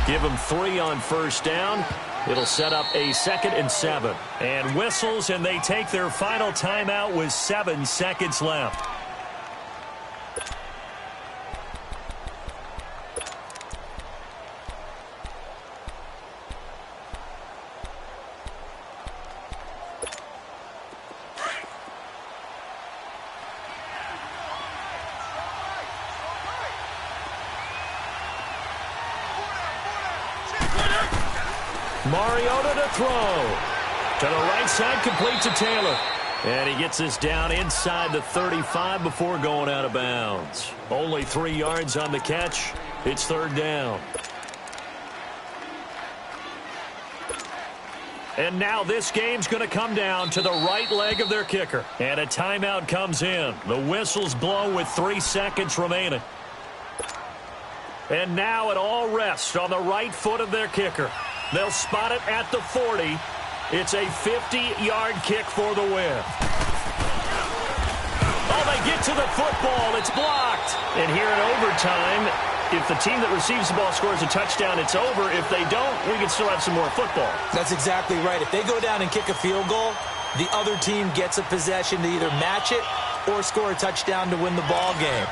Give him 3 on first down. It'll set up a 2nd and 7. And whistles, and they take their final timeout with 7 seconds left. Mariota to throw. To the right side, complete to Taylor. And he gets this down inside the 35 before going out of bounds. Only 3 yards on the catch. It's 3rd down. And now this game's going to come down to the right leg of their kicker. And a timeout comes in. The whistles blow with 3 seconds remaining. And now it all rests on the right foot of their kicker. They'll spot it at the 40. It's a 50-yard kick for the win. Oh, they get to the football. It's blocked. And here in overtime, if the team that receives the ball scores a touchdown, it's over. If they don't, we can still have some more football. That's exactly right. If they go down and kick a field goal, the other team gets a possession to either match it or score a touchdown to win the ball game.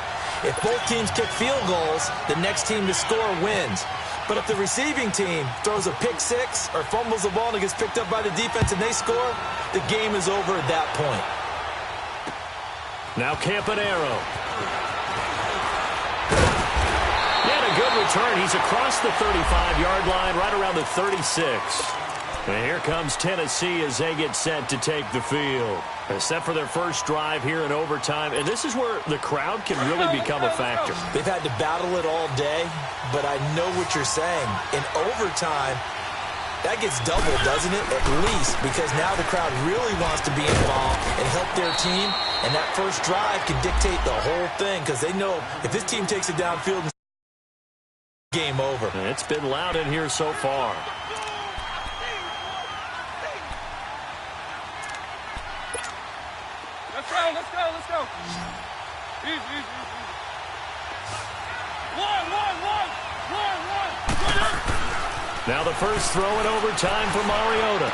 If both teams kick field goals, the next team to score wins. But if the receiving team throws a pick six or fumbles the ball and it gets picked up by the defense and they score, the game is over at that point. Now Campanaro. And a good return. He's across the 35-yard line, right around the 36. And here comes Tennessee as they get set to take the field. They're set for their first drive here in overtime, and this is where the crowd can really become a factor. They've had to battle it all day, but I know what you're saying. In overtime, that gets doubled, doesn't it? At least, because now the crowd really wants to be involved and help their team, and that first drive can dictate the whole thing because they know if this team takes it downfield, game over. And it's been loud in here so far. Let's go. Easy. One. Now the first throw in overtime for Mariota.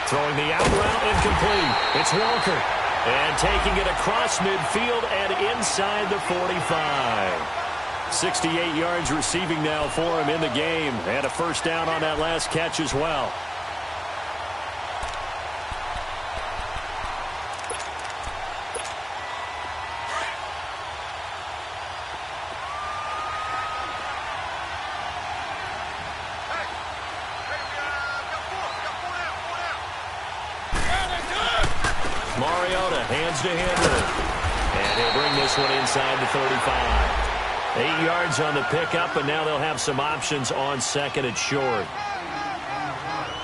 Throwing the out route incomplete. It's Walker. And taking it across midfield and inside the 45. 68 yards receiving now for him in the game. And a first down on that last catch as well. Mariota hands to Henry. And he'll bring this one inside the 35. 8 yards on the pickup, and now they'll have some options on second and short.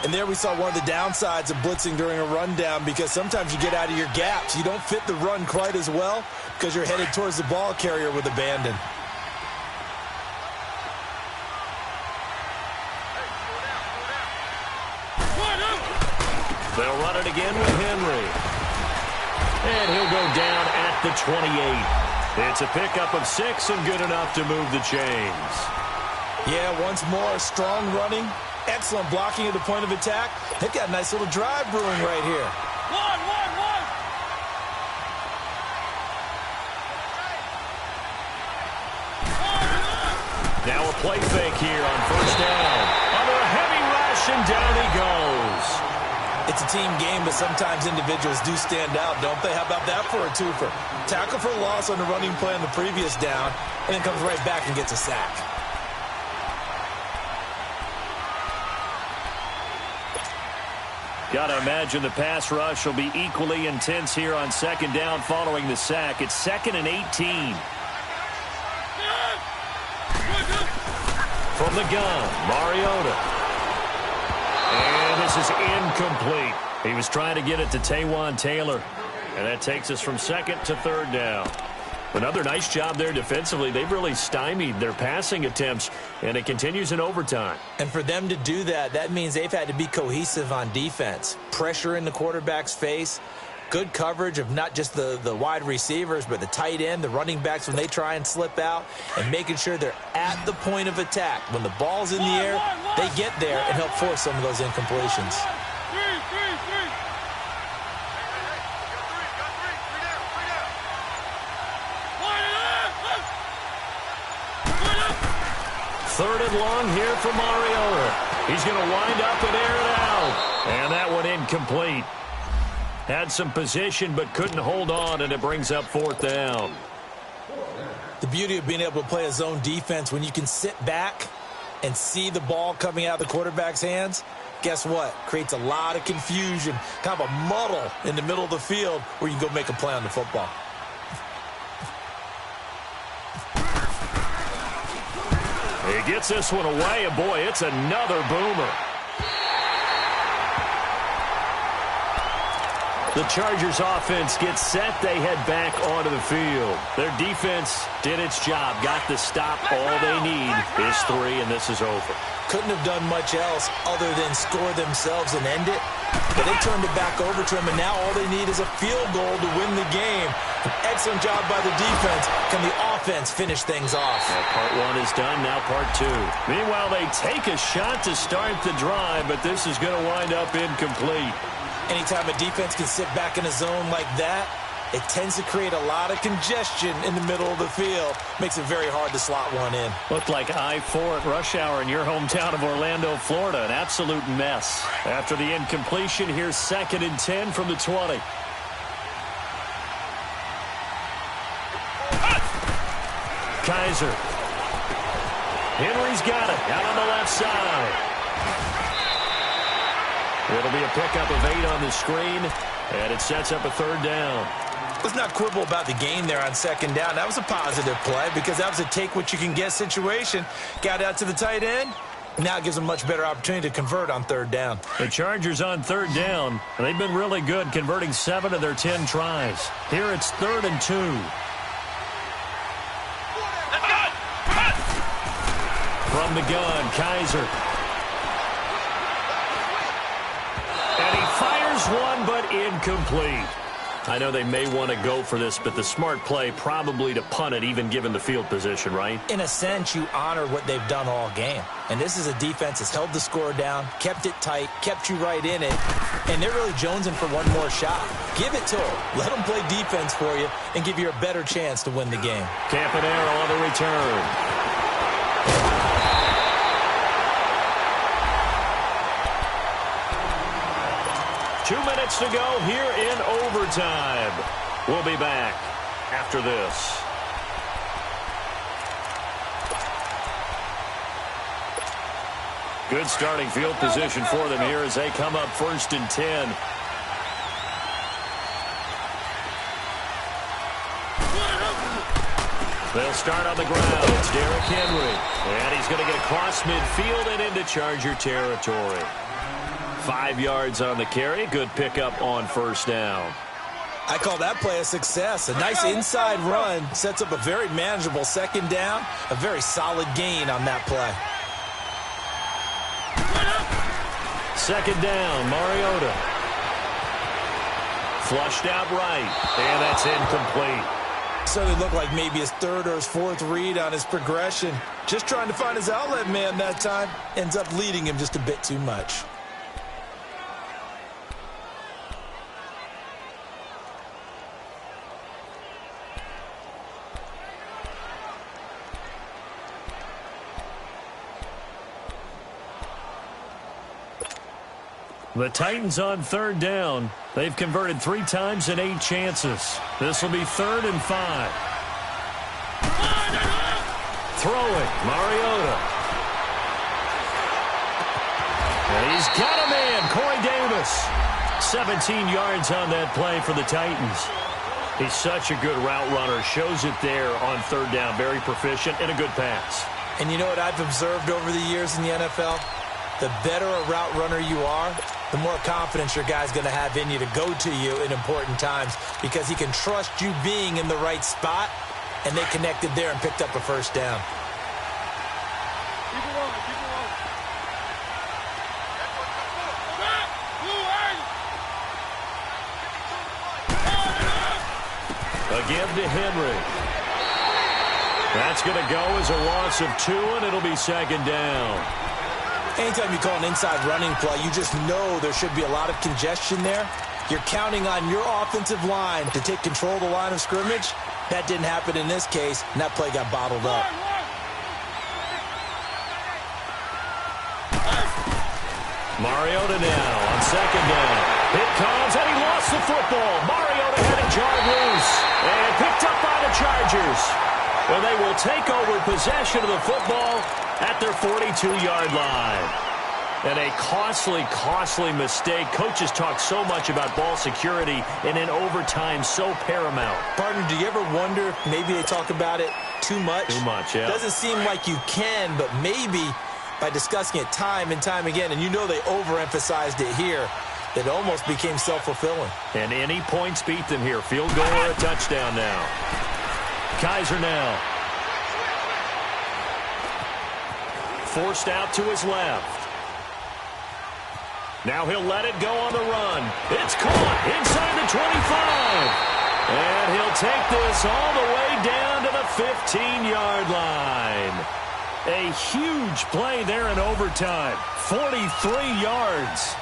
And there we saw one of the downsides of blitzing during a rundown because sometimes you get out of your gaps. You don't fit the run quite as well because you're headed towards the ball carrier with abandon. They'll run it again with Henry. And he'll go down at the 28. It's a pickup of 6 and good enough to move the chains. Yeah, once more, strong running, excellent blocking at the point of attack. They've got a nice little drive brewing right here. One. Now a play fake here on first down. Under a heavy rush, and down he goes. It's a team game, but sometimes individuals do stand out, don't they? How about that for a twofer? Tackle for loss on the running play on the previous down, and then comes right back and gets a sack. Got to imagine the pass rush will be equally intense here on second down following the sack. It's 2nd and 18. From the gun, Mariota. And this is incomplete. He was trying to get it to Taywan Taylor. And that takes us from 2nd to 3rd down. Another nice job there defensively. They've really stymied their passing attempts, and it continues in overtime. And for them to do that, that means they've had to be cohesive on defense. Pressure in the quarterback's face, good coverage of not just the wide receivers, but the tight end, the running backs when they try and slip out, and making sure they're at the point of attack. When the ball's in the air, they get there and help force some of those incompletions. Third and long here for Mariota. He's going to wind up and air it out. And that one incomplete. Had some position but couldn't hold on, and it brings up 4th down. The beauty of being able to play a zone defense when you can sit back and see the ball coming out of the quarterback's hands, guess what? Creates a lot of confusion, kind of a muddle in the middle of the field where you can go make a play on the football. He gets this one away, and boy, it's another boomer. The Chargers offense gets set. They head back onto the field. Their defense did its job, got the stop. All they need is 3, and this is over. Couldn't have done much else other than score themselves and end it. But they turned it back over to him, and now all they need is a field goal to win the game. An excellent job by the defense. Can the offense finish things off? Well, part 1 is done, now part 2. Meanwhile, they take a shot to start the drive, but this is going to wind up incomplete. Anytime a defense can sit back in a zone like that, it tends to create a lot of congestion in the middle of the field. Makes it very hard to slot one in. Looked like I-4 at rush hour in your hometown of Orlando, Florida. An absolute mess. After the incompletion, here's 2nd and 10 from the 20. Kaiser. Henry's got it. Out on the left side. It'll be a pickup of 8 on the screen, and it sets up a 3rd down. Let's not quibble about the gain there on 2nd down. That was a positive play because that was a take-what-you-can-get situation. Got out to the tight end. Now it gives them a much better opportunity to convert on 3rd down. The Chargers on 3rd down. They've been really good, converting 7 of their 10 tries. Here it's 3rd and 2. From the gun, Kaiser. And he fires one, but incomplete. I know they may want to go for this, but the smart play probably to punt it, even given the field position, right? In a sense, you honor what they've done all game. And this is a defense that's held the score down, kept it tight, kept you right in it, and they're really jonesing for one more shot. Give it to them. Let them play defense for you and give you a better chance to win the game. Campanaro on the return. 2 minutes to go here in overtime. We'll be back after this. Good starting field position for them here as they come up 1st and 10. They'll start on the ground. It's Derrick Henry. And he's going to get across midfield and into Charger territory. 5 yards on the carry. Good pickup on 1st down. I call that play a success. A nice inside run sets up a very manageable 2nd down. A very solid gain on that play. 2nd down, Mariota. Flushed out right, and that's incomplete. Certainly looked like maybe his 3rd or his 4th read on his progression. Just trying to find his outlet man that time. Ends up leading him just a bit too much. The Titans on 3rd down. They've converted 3 times in 8 chances. This will be 3rd and 5. Throwing, Mariota. And he's got a man, Corey Davis. 17 yards on that play for the Titans. He's such a good route runner. Shows it there on third down. Very proficient and a good pass. And you know what I've observed over the years in the NFL? The better a route runner you are, the more confidence your guy's going to have in you to go to you in important times because he can trust you being in the right spot, and they connected there and picked up a first down. Keep it rolling, keep it rolling. A give to Henry. That's going to go as a loss of 2, and it'll be second down. Anytime you call an inside running play, you just know there should be a lot of congestion there. You're counting on your offensive line to take control of the line of scrimmage. That didn't happen in this case, and that play got bottled up. Mariota now on second down. It comes, and he lost the football. Mariota had it jarred loose and picked up by the Chargers. Well, they will take over possession of the football at their 42-yard line. And a costly, costly mistake. Coaches talk so much about ball security, and in overtime, so paramount. Partner, do you ever wonder if maybe they talk about it too much? Too much, yeah. Doesn't seem like you can, but maybe by discussing it time and time again, and you know they overemphasized it here, it almost became self-fulfilling. And any points beat them here. Field goal or a touchdown now. Kaiser now. Forced out to his left. Now he'll let it go on the run. It's caught inside the 25. And he'll take this all the way down to the 15-yard line. A huge play there in overtime. 43 yards.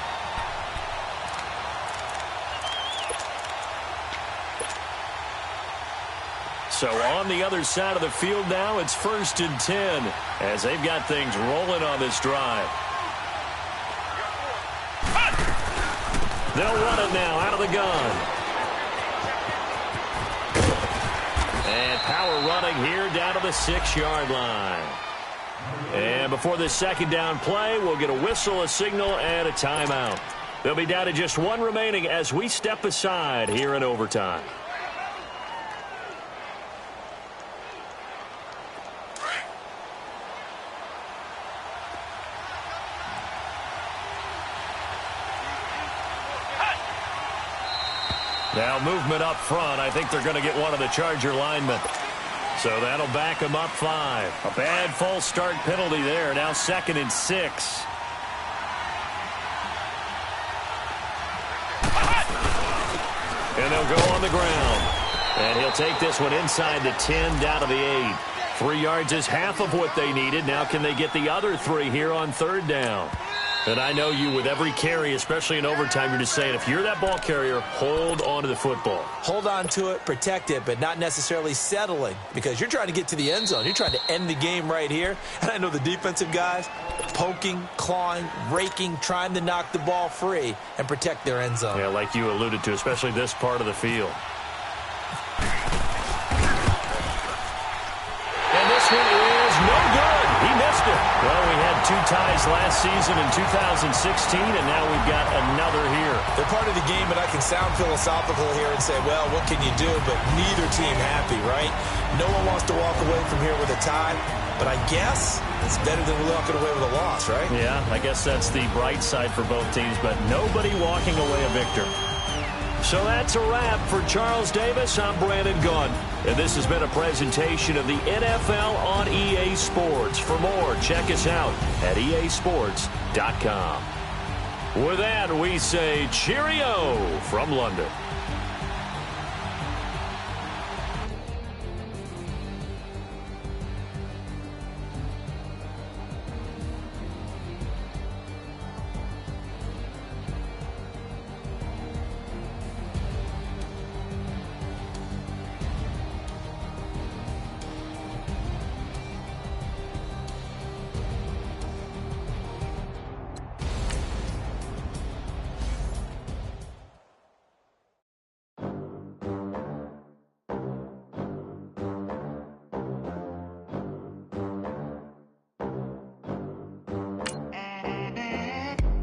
So on the other side of the field now, it's 1st and 10 as they've got things rolling on this drive. They'll run it now out of the gun. And power running here down to the 6-yard line. And before this second down play, we'll get a whistle, a signal, and a timeout. They'll be down to just 1 remaining as we step aside here in overtime. Now movement up front. I think they're going to get one of the Charger linemen. So that'll back them up 5. A bad false start penalty there. Now 2nd and 6. And they'll go on the ground. And he'll take this one inside the 10 down to the 8. 3 yards is half of what they needed. Now can they get the other 3 here on 3rd down? And I know you, with every carry, especially in overtime, you're just saying, if you're that ball carrier, hold on to the football. Hold on to it, protect it, but not necessarily settling, because you're trying to get to the end zone. You're trying to end the game right here. And I know the defensive guys, poking, clawing, raking, trying to knock the ball free and protect their end zone. Yeah, like you alluded to, especially this part of the field. And this one is no good. He missed it. Well, we had 2 ties last season in 2016, and now we've got another here. They're part of the game, and I can sound philosophical here and say, well, what can you do? But neither team happy, right? No one wants to walk away from here with a tie, but I guess it's better than walking away with a loss, right? Yeah, I guess that's the bright side for both teams, but nobody walking away a victor. So that's a wrap for Charles Davis. I'm Brandon Gunn, and this has been a presentation of the NFL on EA Sports. For more, check us out at easports.com. With that, we say cheerio from London.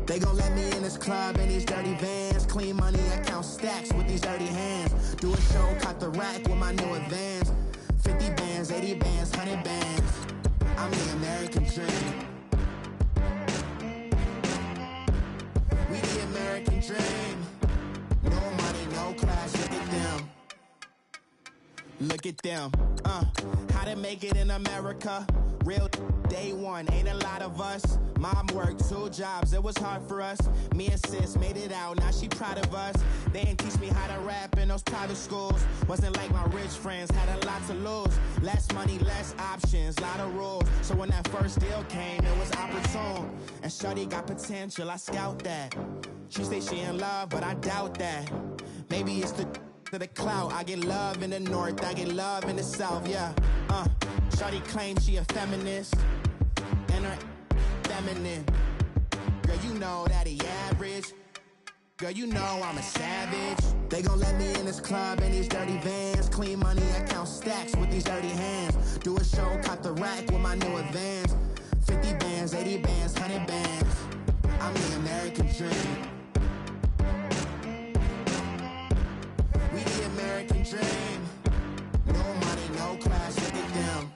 They gon' let me in this club in these dirty vans. Clean money, I count stacks with these dirty hands. Do a show, cut the rack with my new advance. 50 bands, 80 bands, 100 bands. I'm the American dream. We the American dream. No money, no class, look at them. Look at them, how to make it in America. Real day one, ain't a lot of us. Mom worked 2 jobs, it was hard for us. Me and sis made it out, now she proud of us. They didn't teach me how to rap in those private schools. Wasn't like my rich friends, had a lot to lose. Less money, less options, lot of rules. So when that first deal came, it was opportune. And shorty got potential, I scout that. She say she in love, but I doubt that. Maybe it's to the clout. I get love in the north, I get love in the south, yeah. Shorty claims she a feminist, and her feminine. Girl, you know that he average. Girl, you know I'm a savage. They gon' let me in this club in these dirty vans. Clean money, I count stacks with these dirty hands. Do a show, cut the rack with my new advance. 50 bands, 80 bands, 100 bands. I'm the American dream. We the American dream. No money, no class, look at them.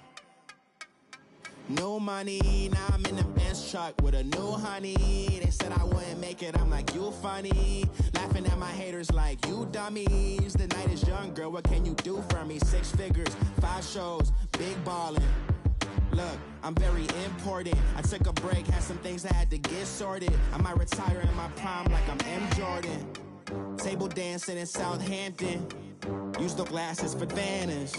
No money, now I'm in the Benz truck with a new honey. They said I wouldn't make it, I'm like, you funny. Laughing at my haters like, you dummies. The night is young, girl, what can you do for me? 6 figures, 5 shows, big ballin'. Look, I'm very important. I took a break, had some things I had to get sorted. I might retire in my prime like I'm M. Jordan. Table dancing in Southampton. Use the glasses for Vannas.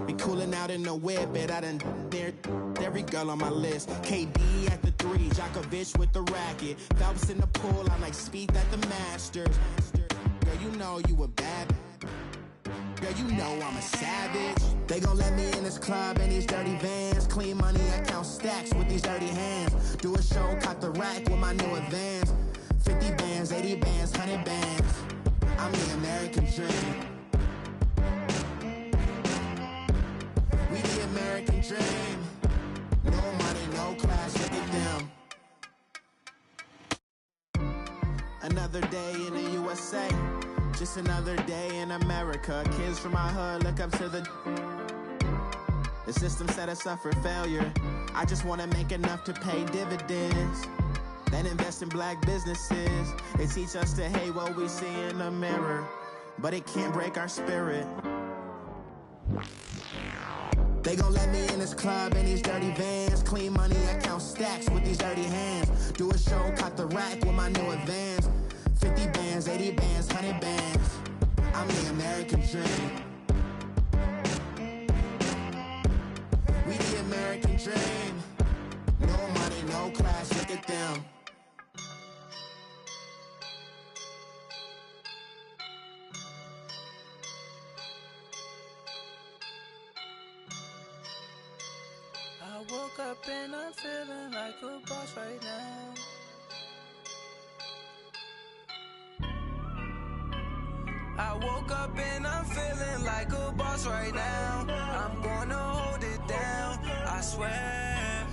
Be cooling out in the whip, but I done dared every girl on my list. KD at the 3, Djokovic with the racket. Phelps in the pool, I'm like Speed at the Masters. Girl, you know you a bad. Girl, you know I'm a savage. They gon' let me in this club in these dirty vans. Clean money, I count stacks with these dirty hands. Do a show, cut the rack with my new advance. 50 bands, 80 bands, 100 bands. I'm the American dream. We the American dream. No money, no class, look at them. Another day in the USA. Just another day in America. Kids from my hood look up to the system set us up for failure. I just wanna make enough to pay dividends, then invest in black businesses. They teach us to hate what we see in the mirror, but it can't break our spirit. They gon' let me in this club in these dirty vans. Clean money, I count stacks with these dirty hands. Do a show, cut the rack with my new advance. 50 bands, 80 bands, 100 bands. I'm the American dream. We the American dream. No money, no class, look at them. I woke up and I'm feeling like a boss right now. I woke up and I'm feeling like a boss right now. I'm gonna hold it down, I swear.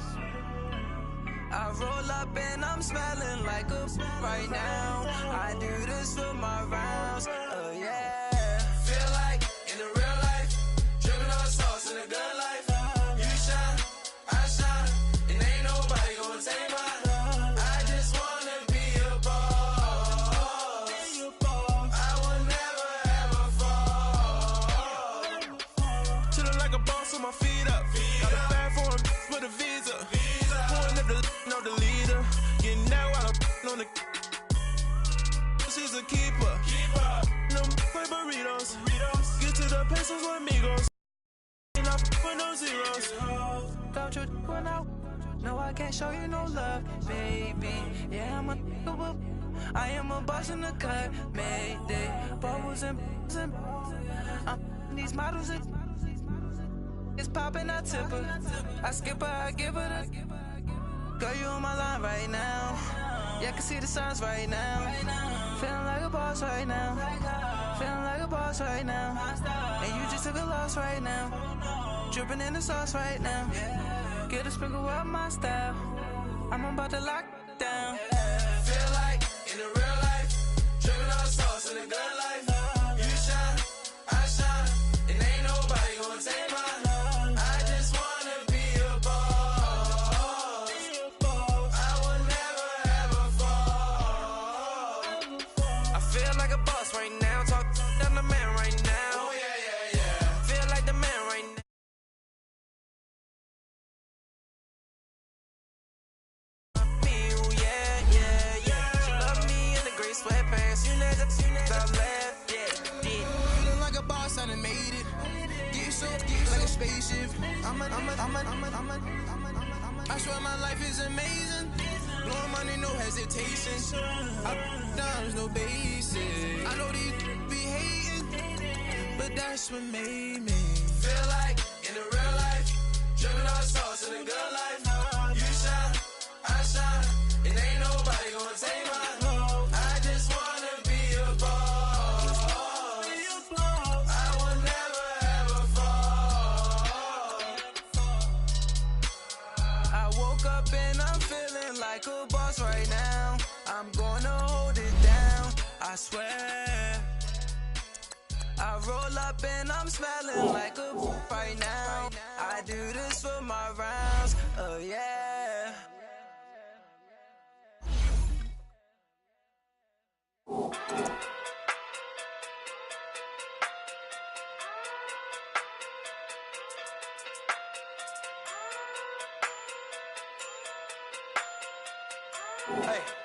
I roll up and I'm smelling like a right now. I do this for my rounds, yeah. Feel like in the real life, dripping on sauce in a good life. You shine, I shine, and ain't nobody gonna take mine. I just wanna be a boss. I will never ever fall. Chillin' like a boss with my feet up. Got a bag for him with a visa. Pulling up the know the leader. Getting that while I'm on the. She's a keeper. No play burritos. Get to the pesos with amigos. And I with no zeros. Don't you run out? No, I can't show you no love, baby. Yeah, I am a boss in the cut, Mayday. Bubbles and these models it's popping, I tip her. I skip her, I give her the. Girl, you on my line right now. Yeah, I can see the signs right now. Feeling like a boss right now. Feeling like a boss right now. And you just took a loss right now. Dripping in the sauce right now. Get a sprinkle up my style. I'm about to lock down. Feel spaceship. I swear my life is amazing. Blowing money, no hesitation. Up, downs, no basic. I know these be hating, but that's what made me feel like in the real life. Dripping all sauce in the good life. You shine, I shine, and ain't nobody gonna take mine. I just wanna be a boss. I will never ever fall. I woke up and I'm feeling like a boss right now. I'm gonna hold it down, I swear. I roll up and I'm smelling like a right now. I do this for my rounds, oh yeah. Hey.